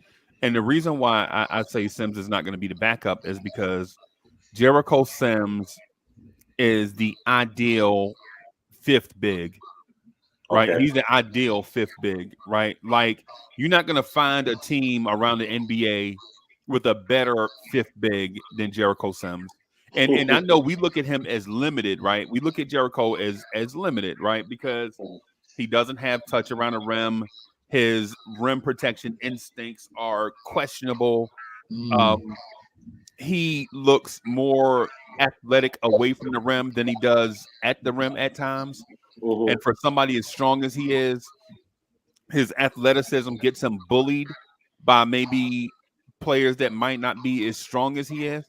the reason why I say Sims is not going to be the backup is because Jericho Sims is the ideal fifth big, right? Okay. He's the ideal fifth big, right? Like you're not going to find a team around the NBA with a better fifth big than Jericho Sims. And I know we look at him as limited, right? We look at Jericho as limited, right? Because he doesn't have touch around the rim. His rim protection instincts are questionable. He looks more athletic away from the rim than he does at the rim at times. And for somebody as strong as he is, his athleticism gets him bullied by maybe players that might not be as strong as he is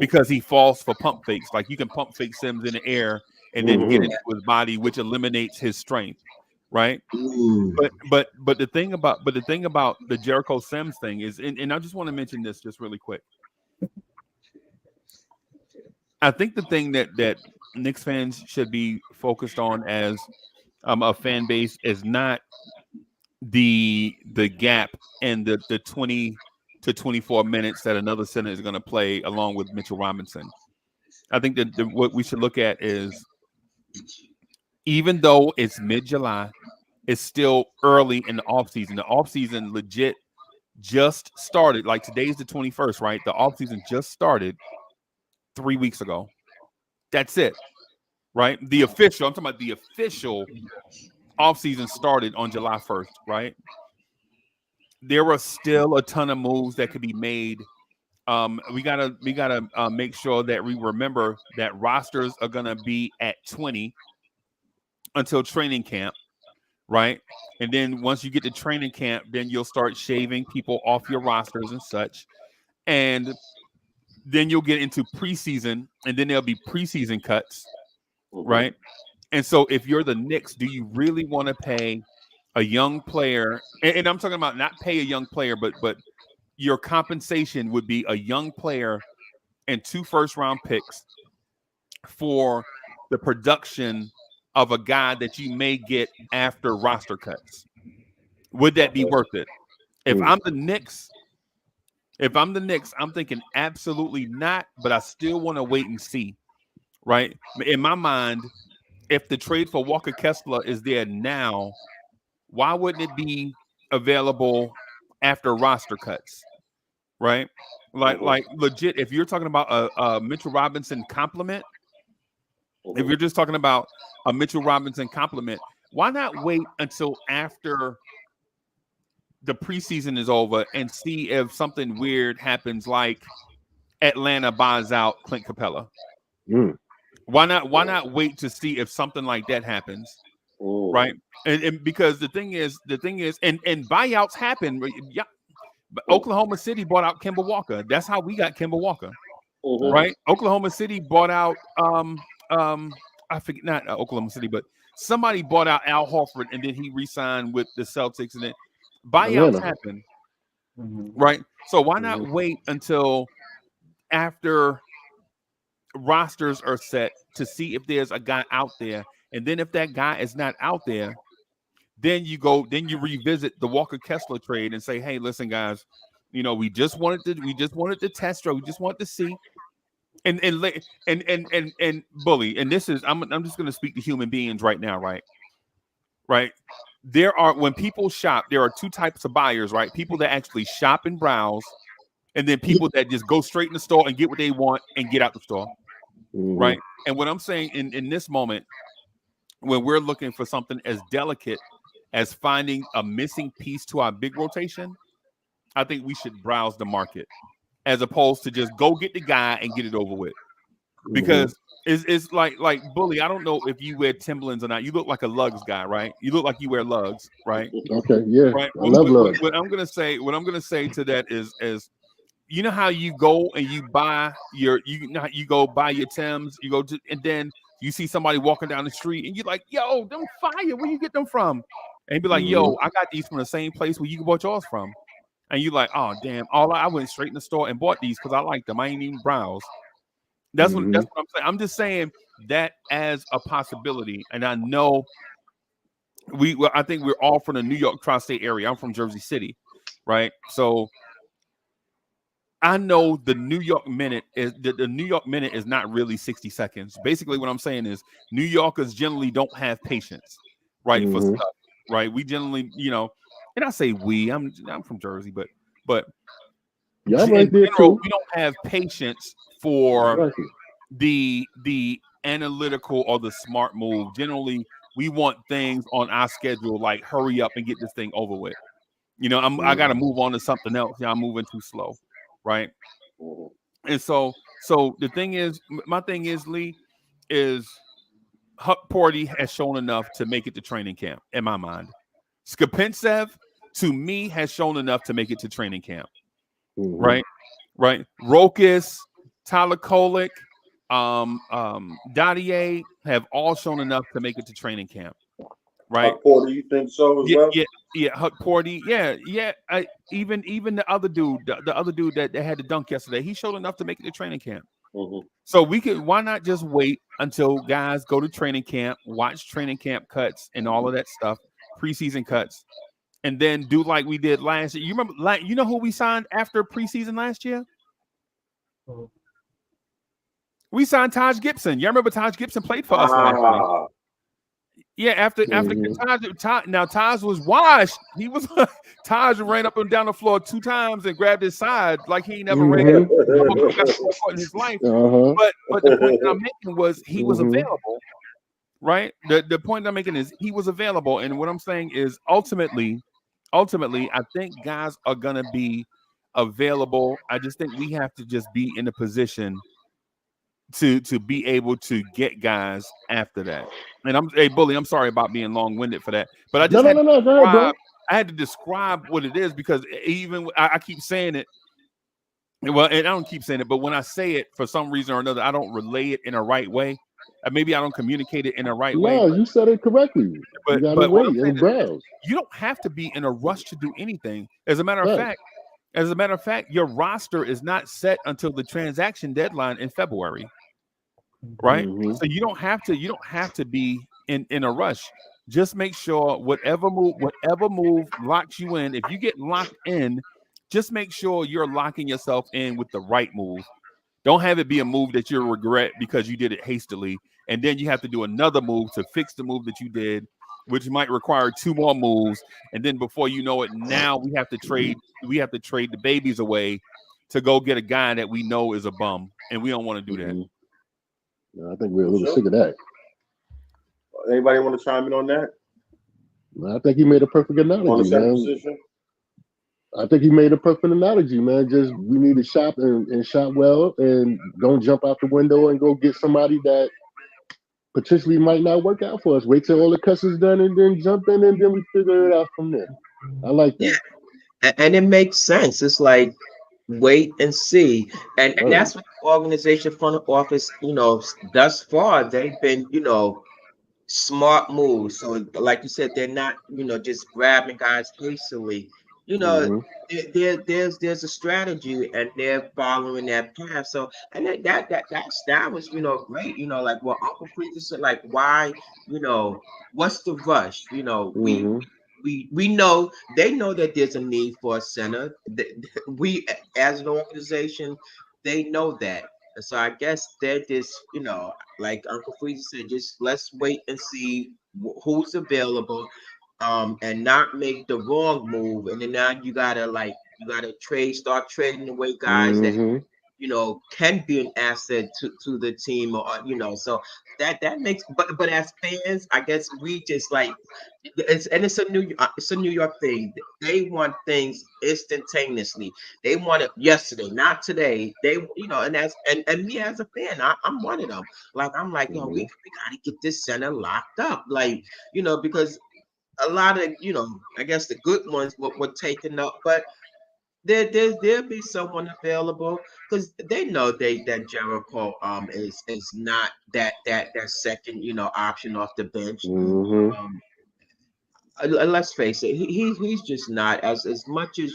because he falls for pump fakes. Like you can pump fake Sims in the air and then get into his body, which eliminates his strength, right? But the thing about the Jericho Sims thing is, and I just want to mention this just really quick. I think the thing that Knicks fans should be focused on as a fan base is not the gap and the 20 to 24 minutes that another center is going to play along with Mitchell Robinson. I think that what we should look at is, even though it's mid-July, it's still early in the offseason. The offseason legit just started. Like today's the 21st, right? The offseason just started 3 weeks ago. That's it, right? I'm talking about the official offseason started on July 1st, right? There are still a ton of moves that could be made. We gotta make sure that we remember that rosters are gonna be at 20 until training camp, right? And then once you get to training camp, then you'll start shaving people off your rosters and such. And then you'll get into preseason, and then there'll be preseason cuts, right? And so if you're the Knicks, do you really want to pay a young player? And I'm talking about not pay a young player, but your compensation would be a young player and 2 first-round picks for the production of a guy that you may get after roster cuts. Would that be worth it? If I'm the Knicks, I'm thinking absolutely not, but I still want to wait and see, right? In my mind, if the trade for Walker Kessler is there now, why wouldn't it be available after roster cuts, right? Like legit, if you're talking about a Mitchell Robinson compliment, if you're just talking about a Mitchell Robinson compliment, why not wait until after the preseason is over and see if something weird happens, like Atlanta buys out Clint Capella? Why not wait to see if something like that happens, right? And because the thing is, and buyouts happen. Yeah, Oklahoma City bought out Kemba Walker. That's how we got Kemba Walker, right? Oklahoma City bought out I forget, not Oklahoma City, but somebody bought out Al Horford, and then he re-signed with the Celtics, and then buyouts happen, right? So why not wait until after rosters are set to see if there's a guy out there, and then if that guy is not out there, then you revisit the Walker Kessler trade and say, hey, listen, guys, we just wanted to test drive, we just wanted to see, and bully, and this is I'm just going to speak to human beings right now, right? When people shop, there are 2 types of buyers, right? People that actually shop and browse, and then people that just go straight in the store and get what they want and get out the store. Right. And what I'm saying in this moment, when we're looking for something as delicate as finding a missing piece to our big rotation, I think we should browse the market as opposed to just go get the guy and get it over with. Because it's like bully. I don't know if you wear Timberlands or not. You look like a Lugs guy, right? You look like you wear Lugs, right? Okay, yeah. Right. I love Lugs. What I'm gonna say to that is you know how you go and you buy your buy your Timbs, and then you see somebody walking down the street and you're like, yo, them fire, where you get them from? And be like, yo, I got these from the same place where you bought yours from. And you're like, oh damn, I went straight in the store and bought these because I like them. I ain't even browse. That's what I'm saying. I'm just saying that as a possibility. And I know I think we're all from the New York tri-state area. I'm from Jersey City, right? So I know the New York minute is the New York minute is not really 60 seconds. Basically, what I'm saying is New Yorkers generally don't have patience, right, for Mm-hmm. stuff, right? We generally, and I say I'm from Jersey, but Yeah, I'm in right there general, too. we don't have patience for Exactly. the analytical or the smart move. Generally, we want things on our schedule, like hurry up and get this thing over with. I got to Mm-hmm. move on to something else. I'm moving too slow, right? Mhm. And so the thing is, my thing is, Lee, is Huck Porty has shown enough to make it to training camp in my mind. Skapintsev, to me, has shown enough to make it to training camp, Mm-hmm. right? Right. Rokas, Tyler Kolek, Dadier have all shown enough to make it to training camp, right? Huck Porter, you think so as Yeah, well? yeah, yeah. Huck Porty, yeah. Even the other dude, the other dude that had the dunk yesterday, he showed enough to make it to training camp. Mm-hmm. So why not just wait until guys go to training camp, watch training camp cuts and all of that stuff, preseason cuts, and then do like we did last year. You remember, like, you know who we signed after preseason last year? We signed Taj Gibson. You remember Taj Gibson played for us last year? Ah, Yeah, after Mm-hmm. Taj was washed. He was Taj ran up and down the floor 2 times and grabbed his side like he ain't never ran Mm-hmm. up on the basketball court in his life. Uh-huh. But the point that I'm making was he was Mm-hmm. available, right? The point I'm making is he was available, and what I'm saying is ultimately, I think guys are gonna be available. I just think we have to just be in a position to be able to get guys after that. And hey Bully, I'm sorry about being long-winded for that, but I No, just no, had no, to no. Go ahead, bro. describe what it is because even I keep saying it. Well, and I don't keep saying it, but when I say it for some reason or another, I don't relay it in a right way. Maybe I don't communicate it in a right way. No, you said it correctly. You gotta But what I'm wait saying and is this: browse. you don't have to be in a rush to do anything. Facts. As a matter of fact, your roster is not set until the transaction deadline in February, right? Mm-hmm. So you don't have to be in a rush. Just make sure whatever move locks you in. If you get locked in, just make sure you're locking yourself in with the right move. Don't have it be a move that you'll regret because you did it hastily, and then you have to do another move to fix the move that you did, which might require 2 more moves, and then before you know it, now we have to trade. We have to trade the babies away to go get a guy that we know is a bum, and we don't want to do that. Mm-hmm. No, I think we're a for little sure. sick of that. Anybody want to chime in on that? No, I think he made a perfect On the analogy, center man. position? I think he made a perfect analogy, man. Just we need to shop and shop well and don't jump out the window and go get somebody that potentially might not work out for us. Wait till all the cuss is done and then jump in and then we figure it out from there. I like Yeah, that. and it makes sense. It's like wait and see, and Word. that's what the organization front office, thus far they've been, smart moves. So, like you said, they're not, just grabbing guys hastily. You know, Mm-hmm. there's a strategy, and they're following that path. So, and that was, great. Like what Uncle Preacher said, like why, what's the rush? Mm-hmm. We know they know that there's a need for a center. We as an organization, they know that. And so I guess they're just, like Uncle Freezer said, just let's wait and see who's available, and not make the wrong move. And then now you gotta start trading away guys that Mm-hmm. can be an asset to the team, or so that makes. But as fans, I guess we just like it's a New York thing. They want things instantaneously. They want it yesterday, not today. And me as a fan, I'm one of them. Like I'm like, yo, Mm-hmm. we gotta get this center locked up. Like, because a lot of, I guess the good ones were taken up, but there'll be someone available because they know that Jericho is not that second, option off the bench. Mm-hmm. Um, let's face it, he's just not as much as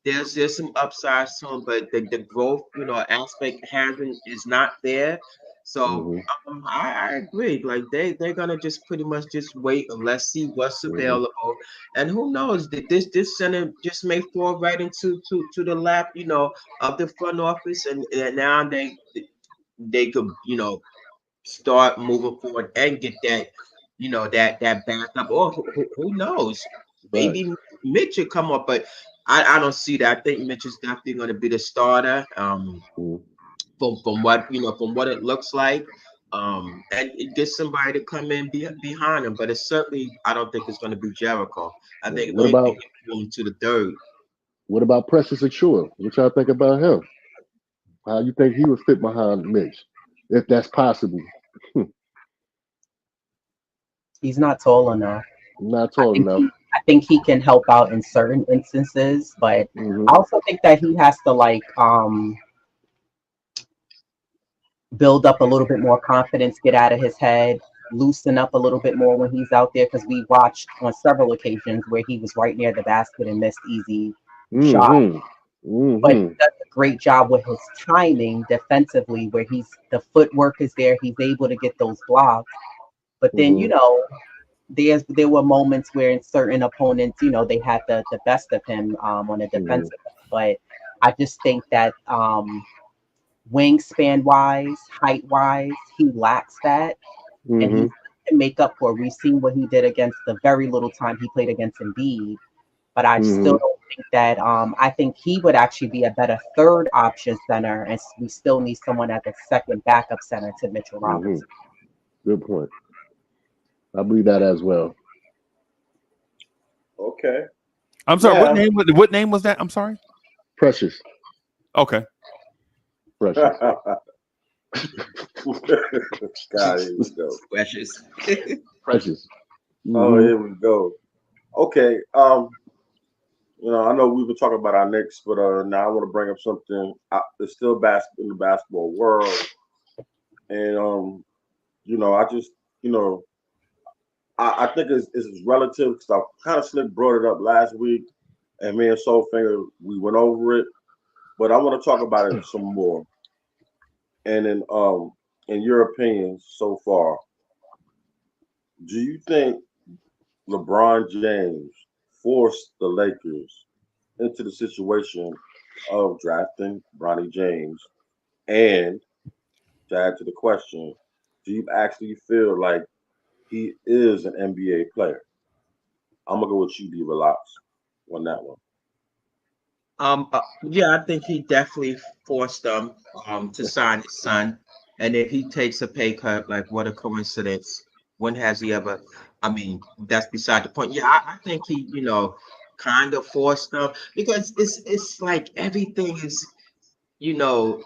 there's some upsides to him, but the growth aspect hasn't is not there. So Mm-hmm. I agree. Like they're gonna just pretty much just wait and let's see what's Mm-hmm. available. And who knows that this center just may fall right into to the lap, of the front office, and now they could start moving forward and get that that backup, or who knows, Right. maybe Mitch will come up, but I don't see that. I think Mitch is definitely going to be the starter. Mm-hmm. From what from what it looks like, and it gets somebody to come in behind him. But it's certainly I don't think it's going to be Jericho. I think the What only thing about he's going to the third. Precious Achua? What y'all think about him? How you think he would fit behind Mitch, if that's possible? He's not tall enough. Not I tall think enough. he can help out in certain instances, but I Mm-hmm. also think that he has to like build up a little bit more confidence, get out of his head, loosen up a little bit more when he's out there, because we watched on several occasions where he was right near the basket and missed easy shots. Mm-hmm. But he Mm-hmm. does a great job with his timing defensively, where the footwork is there, he's able to get those blocks. But then, Mm-hmm. there were moments where in certain opponents, they had the best of him on a Mm-hmm. defensive end. But I just think that wingspan wise, height wise, he lacks that, and Mm-hmm. he can make up for it. We've seen what he did against the very little time he played against Embiid, but I still Mm-hmm. don't think that. I think he would actually be a better third option center, and we still need someone at the second backup center to Mitchell Mm-hmm. Robinson. Good point. I believe that as well. Okay. I'm sorry. Yeah. What name was that? I'm sorry. Precious. Okay. Precious. God, here we go. Precious. Precious. Oh, Mm-hmm. here we go. Okay. I know we were talking about our Knicks, but now I want to bring up something. It's still in the basketball world, and I just, you know, I think it's relative because I kind of slick brought it up last week, and me and Soulfinger we went over it, but I want to talk about it some more. And in your opinion so far, do you think LeBron James forced the Lakers into the situation of drafting Bronny James? And to add to the question, do you actually feel like he is an NBA player? I'm gonna go with you, D. Relax, on that one. Yeah, I think he definitely forced them to sign his son. And if he takes a pay cut, like what a coincidence. When has he ever? I mean, that's beside the point. Yeah, I think he, kind of forced them because it's like everything is, you know,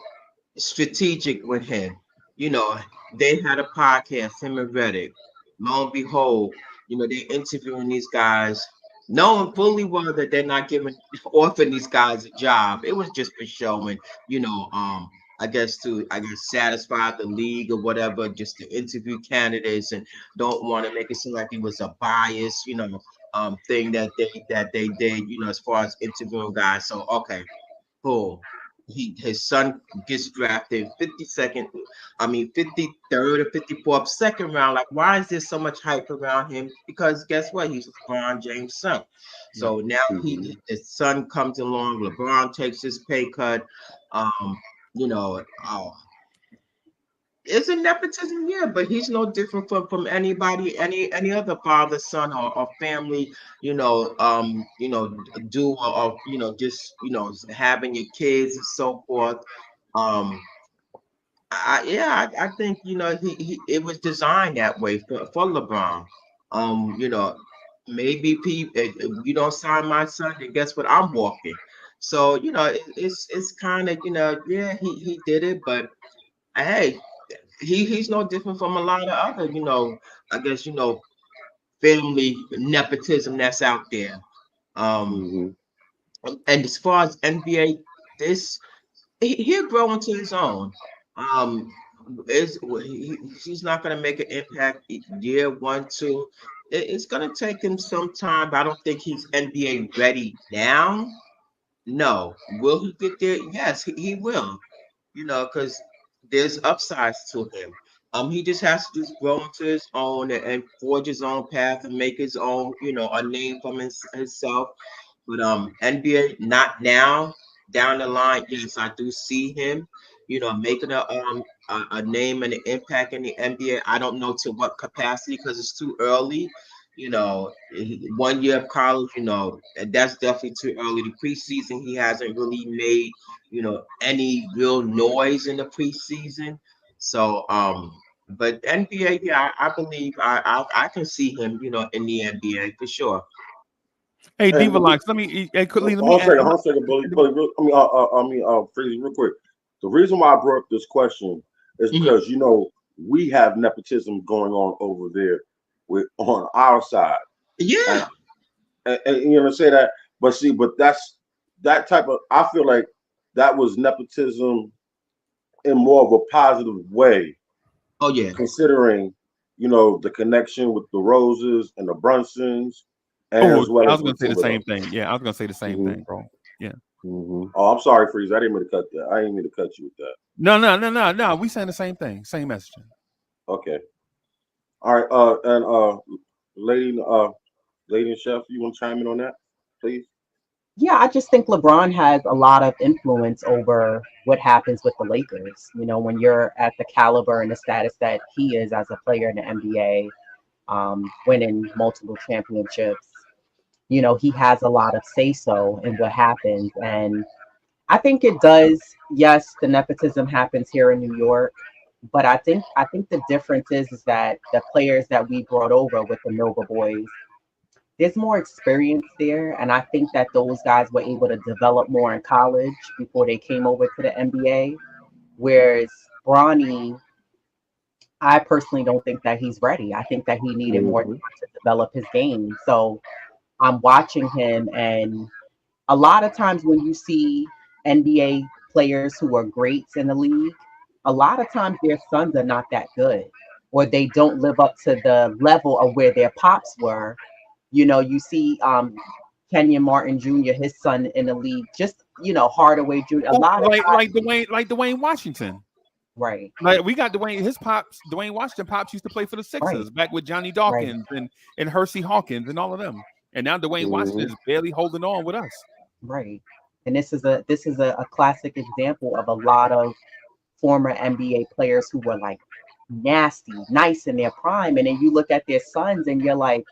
strategic with him. You know, they had a podcast, him and Reddick. Lo and behold, they're interviewing these guys, knowing fully well that they're not giving offering these guys a job. It was just for showing, I guess satisfy the league or whatever, just to interview candidates and don't want to make it seem like it was a bias, thing that they did, as far as interviewing guys. So okay, cool. His son gets drafted 52nd, 53rd or 54th, second round. Like, why is there so much hype around him? Because guess what? He's LeBron James' son. So now Mm-hmm. his son comes along. LeBron takes his pay cut. Oh, it's a nepotism, yeah, but he's no different from anybody, any other father, son, or family, do or just having your kids and so forth. Um, I think he it was designed that way for LeBron. Maybe if you don't sign my son, then guess what? I'm walking. So it's kind of yeah, he did it, but hey, he's no different from a lot of other, I guess, family nepotism that's out there. Um, Mm-hmm. and as far as NBA, this he'll grow into his own. Um, he's not going to make an impact year one, two. It's going to take him some time. But I don't think he's NBA ready now. No, will he get there? Yes, he will. Because there's upsides to him. He just has to just grow into his own and forge his own path and make his own, a name for himself. But NBA not now, down the line, yes, I do see him, making a name and an impact in the NBA. I don't know to what capacity because it's too early. 1 year of college, and that's definitely too early. The preseason, he hasn't really made, any real noise in the preseason. So, but NBA, yeah, I believe I can see him, in the NBA for sure. Hey, And Diva Locks, quickly, let me hold add. on a second, Bully. Freeze, real quick. The reason why I brought up this question is because we have nepotism going on over there on our side. Yeah. And you know say that, but that's that type of. I feel like that was nepotism in more of a positive way. Oh yeah. Considering the connection with the Roses and the Brunsons, and as well I as was gonna with say the same Thibodeau. thing. Yeah, I was gonna say the same thing, bro. Yeah. Oh, I'm sorry, Freeze. I didn't mean to cut that. I didn't mean to cut you with that. No. We saying the same thing, same messaging. Okay. All right. Lady, lady and chef, you want to chime in on that, please? Yeah, I just think LeBron has a lot of influence over what happens with the Lakers. When you're at the caliber and the status that he is as a player in the NBA, winning multiple championships, he has a lot of say so in what happens. And I think it does. Yes, the nepotism happens here in New York, but I think the difference is that the players that we brought over with the Nova Boys, there's more experience there, and I think that those guys were able to develop more in college before they came over to the NBA. Whereas Bronny, I personally don't think that he's ready. I think that he needed more time to develop his game. So I'm watching him, and a lot of times when you see NBA players who are greats in the league, a lot of times their sons are not that good, or they don't live up to the level of where their pops were. You see Kenyon Martin Jr., his son in the league, just Hardaway Jr. A lot of like Dwayne Washington. right, Like we got Dwayne Washington pops used to play for the Sixers right, back with Johnny right, Dawkins and Hersey Hawkins and all of them. And now Dwayne Washington is barely holding on with us. right. And this is a classic example of a lot of former NBA players who were like nasty, nice in their prime, and then you look at their sons and you're like,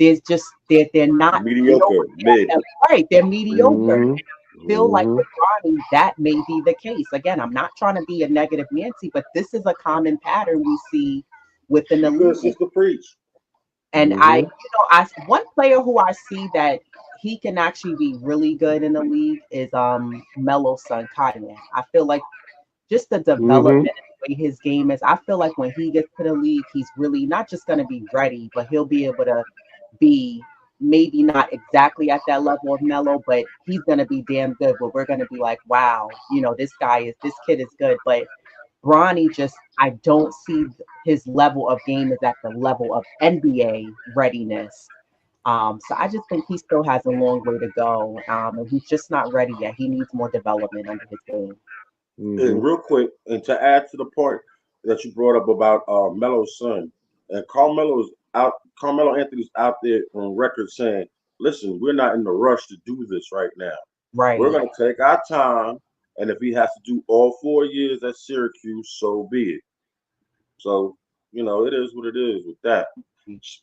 there's just they're not Mediocre, mid. right. They're mediocre. Feel like Mhm. with Ronnie, that may be the case. Again, I'm not trying to be a negative Nancy, but this is a common pattern we see within the She good league. sister preach. And I one player who I see that he can actually be really good in the league is Melo's son, Kanye. I feel like just the development and the way his game is. I feel like when he gets to the league, he's really not just going to be ready, but he'll be able to be maybe not exactly at that level of Melo, but he's going to be damn good. But we're going to be like, wow, this kid is good. But Bronny I don't see his level of game is at the level of NBA readiness. So I just think he still has a long way to go, and he's just not ready yet. He needs more development under his game. And real quick, and to add to the point that you brought up about Melo's son, and Carmelo Anthony's out there on record saying, "Listen, we're not in the rush to do this right now. We're Right. going to take our time, and if he has to do all 4 years at Syracuse, so be it." So it is what it is with that.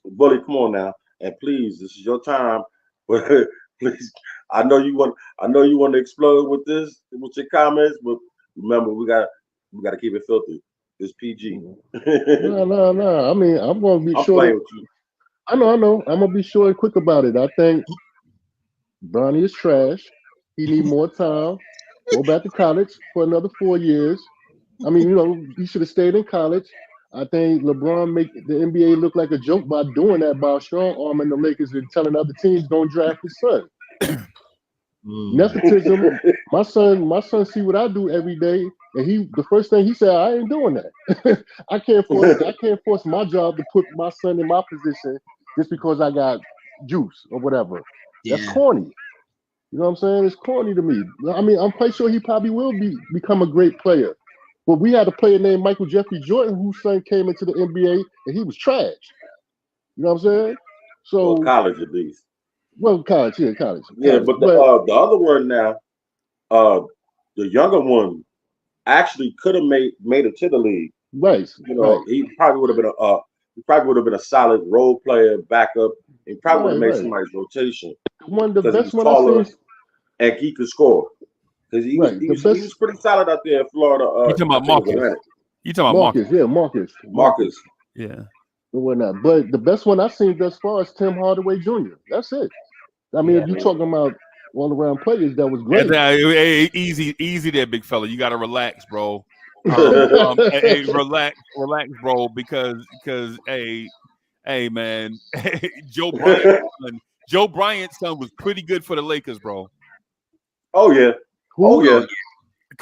Bully, come on now, and please, this is your time. But please, I know you want to explode with with your comments, but remember, we got to keep it filthy. It's PG. No. I mean, I'm gonna be I'm short. playing with you. I know. I'm gonna be short and quick about it. I think Bronny is trash. He need more time. Go back to college for another 4 years. I mean, he should have stayed in college. I think LeBron make the NBA look like a joke by doing that, by strong arming the Lakers and telling other teams don't draft his son. Nepotism. My son see what I do every day, and the first thing he said, I ain't doing that. I can't force my job to put my son in my position just because I got juice or whatever. That's Yeah. corny. You know what I'm saying? It's corny to me. I mean, I'm quite sure he probably will become a great player. But we had a player named Michael Jeffrey Jordan whose son came into the NBA and he was trash. You know what I'm saying? Well, So, college at least. well, college, yeah, college. Yeah, but the other one now, the younger one actually could have made it to the league. Right. You know, right. he probably would have been a solid role player, backup. He probably would have made somebody's rotation. The because best he was one taller I seen. and he could score. Because he was pretty solid out there in Florida. You talking about Marcus? You talking about Marcus? Yeah, Marcus. Yeah. And whatnot. But the best one I've seen thus far is Tim Hardaway Jr. That's it. I mean, if you're talking about all-around players, that was great. Hey, easy there, big fella. You got to relax, bro. Hey, relax, bro. Because hey, man, Joe Bryant's son was pretty good for the Lakers, bro. Oh yeah. Kobe.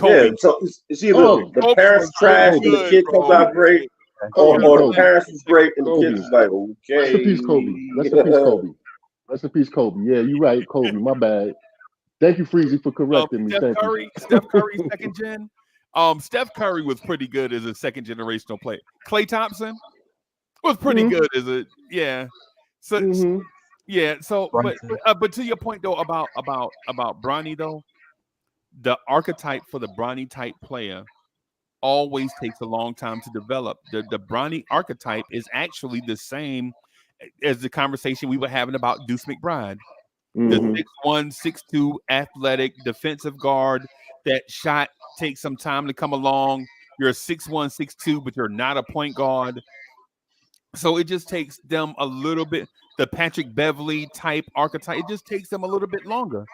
Yeah, so it's either the parents trash and the kid comes out great, or the parents was great and the kids was like, okay. Rest in peace, Kobe. Rest in peace, Kobe. Rest in peace, Kobe. Yeah, you're right, Kobe. My bad. Thank you, Freezy, for correcting me. Steph Curry, second gen. Steph Curry was pretty good as a second generational player. Klay Thompson was pretty good as a So yeah. So but to your point though about Bronny though, the archetype for the Bronny type player always takes a long time to develop. The Bronny archetype is actually the same as the conversation we were having about Deuce McBride. The 6'1", 6'2", athletic defensive guard. That shot takes some time to come along. You're a 6'1", 6'2", but you're not a point guard. So it just takes them a little bit. The Patrick Beverley type archetype, it just takes them a little bit longer,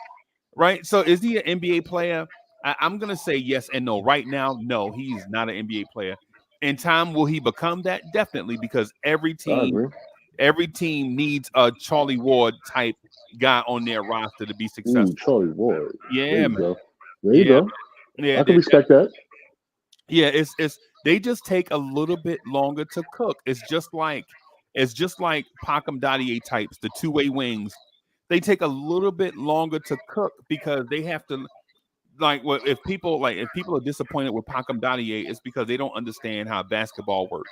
right? So is he an NBA player? I'm going to say yes and no. Right now, no, he's not an NBA player. In time, will he become that? Definitely, because every team needs a Charlie Ward type guy on their roster to be successful. Charlie Ward. Yeah, man. There you go. Yeah, I can respect that. Yeah, it's they just take a little bit longer to cook. It's just like Pacom Dadier types, the two-way wings. They take a little bit longer to cook because they have to if people are disappointed with Pacom Dadier, it's because they don't understand how basketball works.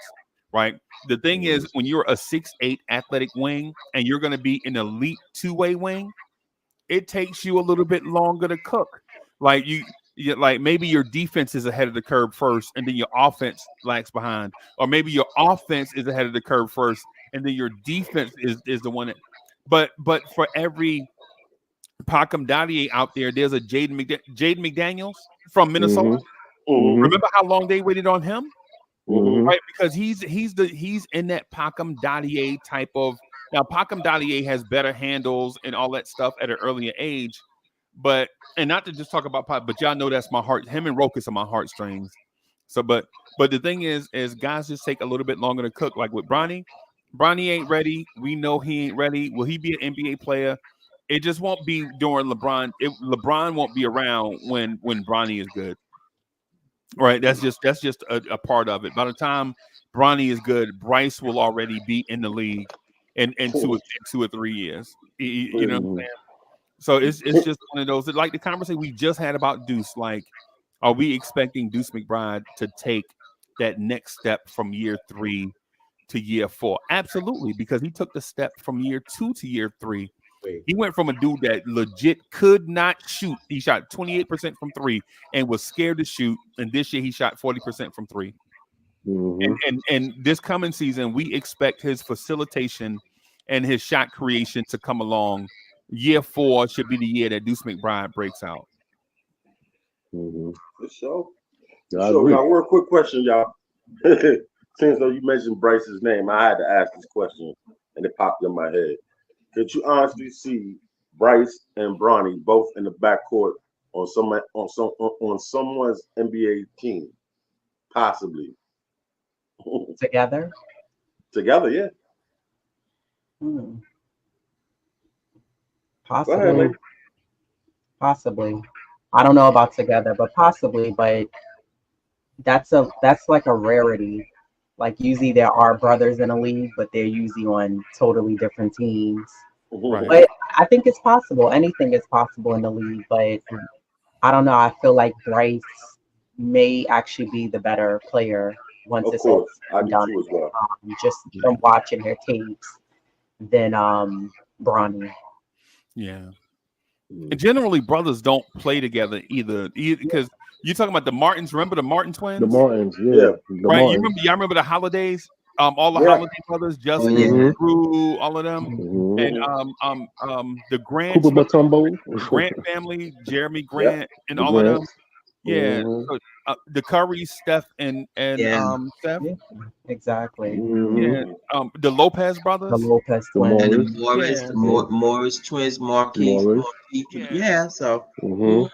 Right. The thing is, when you're a 6'8" athletic wing and you're going to be an elite two-way wing, it takes you a little bit longer to cook. Like maybe your defense is ahead of the curve first, and then your offense lags behind, or maybe your offense is ahead of the curve first, and then your defense is the one that. But for every Pacom Dadier out there, there's a Jaden McDaniels from Minnesota. Remember how long they waited on him? Right, because he's in that Pacom Dadier type of. Now Pacom Dadier has better handles and all that stuff at an earlier age, but not to just talk about Pac, but y'all know that's my heart. Him and Rokas are my heartstrings. So, but the thing is guys just take a little bit longer to cook. Like with Bronny ain't ready. We know he ain't ready. Will he be an NBA player? It just won't be during LeBron. LeBron won't be around when Bronny is good. Right, that's just a part of it. By the time Bronny is good, Bryce will already be in the league in 2 or 3 years. You know what I'm saying? So it's just one of those. Like the conversation we just had about Deuce. Like, are we expecting Deuce McBride to take that next step from year 3 to year 4? Absolutely, because he took the step from year 2 to year 3. He went from a dude that legit could not shoot. He shot 28% from 3 and was scared to shoot. And this year he shot 40% from 3. And this coming season, we expect his facilitation and his shot creation to come along. Year 4 should be the year that Deuce McBride breaks out. For sure. Now, real quick question, y'all. Since though you mentioned Bryce's name, I had to ask this question, and it popped in my head. Could you honestly see Bryce and Bronny both in the backcourt on someone's NBA team? Possibly. Together? Together, yeah. Possibly. Possibly. I don't know about together, but possibly. But that's like a rarity. Like usually there are brothers in a league, but they're usually on totally different teams. Right. But I think it's possible. Anything is possible in the league. But I don't know. I feel like Bryce may actually be the better player once Of it's all course, I said and do done. too as well. Just from watching their tapes than Bronny. Yeah. And generally, brothers don't play together either because you're talking about the Martins. Remember the Martin The twins, Martins, Yeah. the right? Martins. Y'all remember the holidays? All the Yeah. holiday brothers, Oh Justin, yeah. Drew, all of them, Mhm. and the Grants. Cooper Remember Matumbo, the Grant family, Jeremy Yeah. Grant, and the all of them. Grants. Yeah, Mhm. so, the Currys, Steph, and Yeah. Steph. Yeah, exactly. Yeah, Mhm. the Lopez The brothers. Lopez The twins. And the Morris, Yeah, Morris twins, Marquise, Morris. yeah, yeah. So Mhm.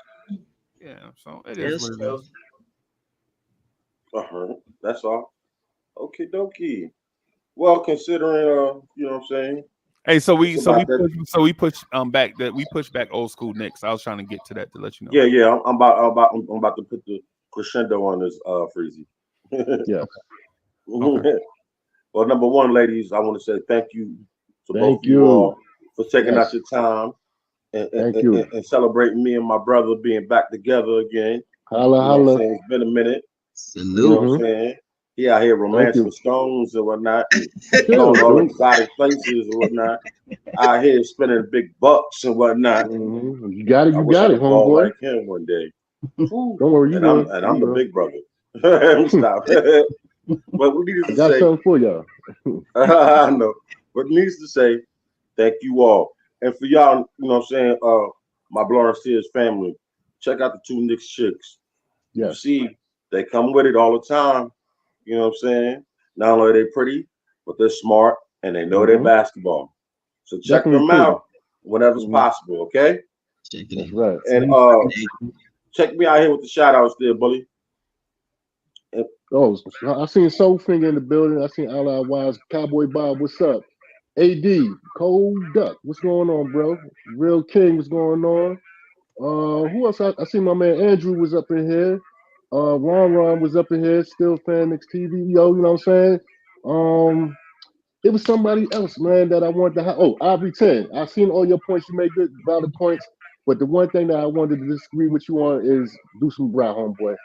yeah. So it is it's what it true. is. That's all. Okay, dokie. Well, considering you know what I'm saying, Hey, it's about that. we push back old school Knicks. I was trying to get to that to let you know. Yeah, yeah. I'm about to put the crescendo on this Freezy. Yes. Okay. Well, number one, ladies, I want to say thank you to both Thank of you all you. for taking out Yes. your time Thank you. and celebrating me and my brother being back together again. Holla, You know what I'm holla. saying? It's been a minute. You know Salute. what I'm Mhm. saying? He out here Thank romancing you. with stones and whatnot, and Chill, going to all dude. exotic places and whatnot. Out here spending big bucks and whatnot. Mhm. You got it. I You wish I got it, could ball homeboy. like him one day. Whew. Don't worry. You And I'm will. and You I'm the will. big brother. Stop. But we needed I to got say, something for y'all. I know. But needs to say, thank you all. And for y'all, you know what I'm saying, my Blowing Sears family, check out the two Knicks chicks. You Yes. see, they come with it all the time. You know what I'm saying? Not only are they pretty, but they're smart and they know their Mhm. basketball. So check Definitely them pretty. out whenever's Mhm. possible, okay? Check it That's out. right. And check me out here with the shout outs there, bully. And Oh, I seen Soul Finger in the building. I seen Ally Wise, Cowboy Bob. What's up? AD, Cold Duck. What's going on, bro? Real King. What's going on? Who else? I see my man Andrew was up in here. Ron was up in here. Still fan TV. Yo, you know what I'm saying? It was somebody else, man, that I wanted to have. Oh, Ivory 10. I seen all your points. You made good, valid points. But the one thing that I wanted to disagree with you on is do some brow, homeboy.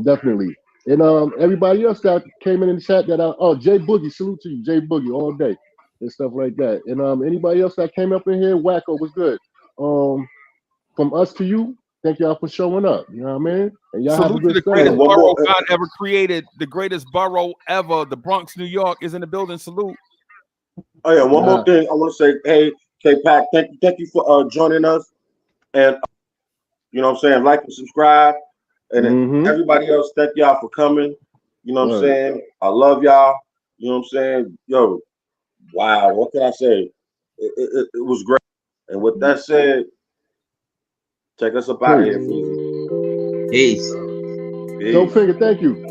Definitely. And everybody else that came in the chat that Jay Boogie, salute to you, Jay Boogie, all day and stuff like that. And anybody else that came up in here, Wacko was good. From us to you, thank y'all for showing up. You know what I mean? And y'all have a Salute to good the hey, greatest Saturday. one more. borough God ever created, the greatest borough ever. The Bronx, New York, is in the building. Salute. Oh yeah, one more Yeah. thing. I want to say, hey, K-Pac, thank you for joining us. And you know what I'm saying, like and subscribe. And Mm-hmm. everybody else, thank y'all for coming. You know what I'm Word. saying? I love y'all. You know what I'm saying? Yo, wow, what can I say? It was great. And with that said, take us up out of here, Peace. Freezy. Peace. Soul Peace. Finger, thank you.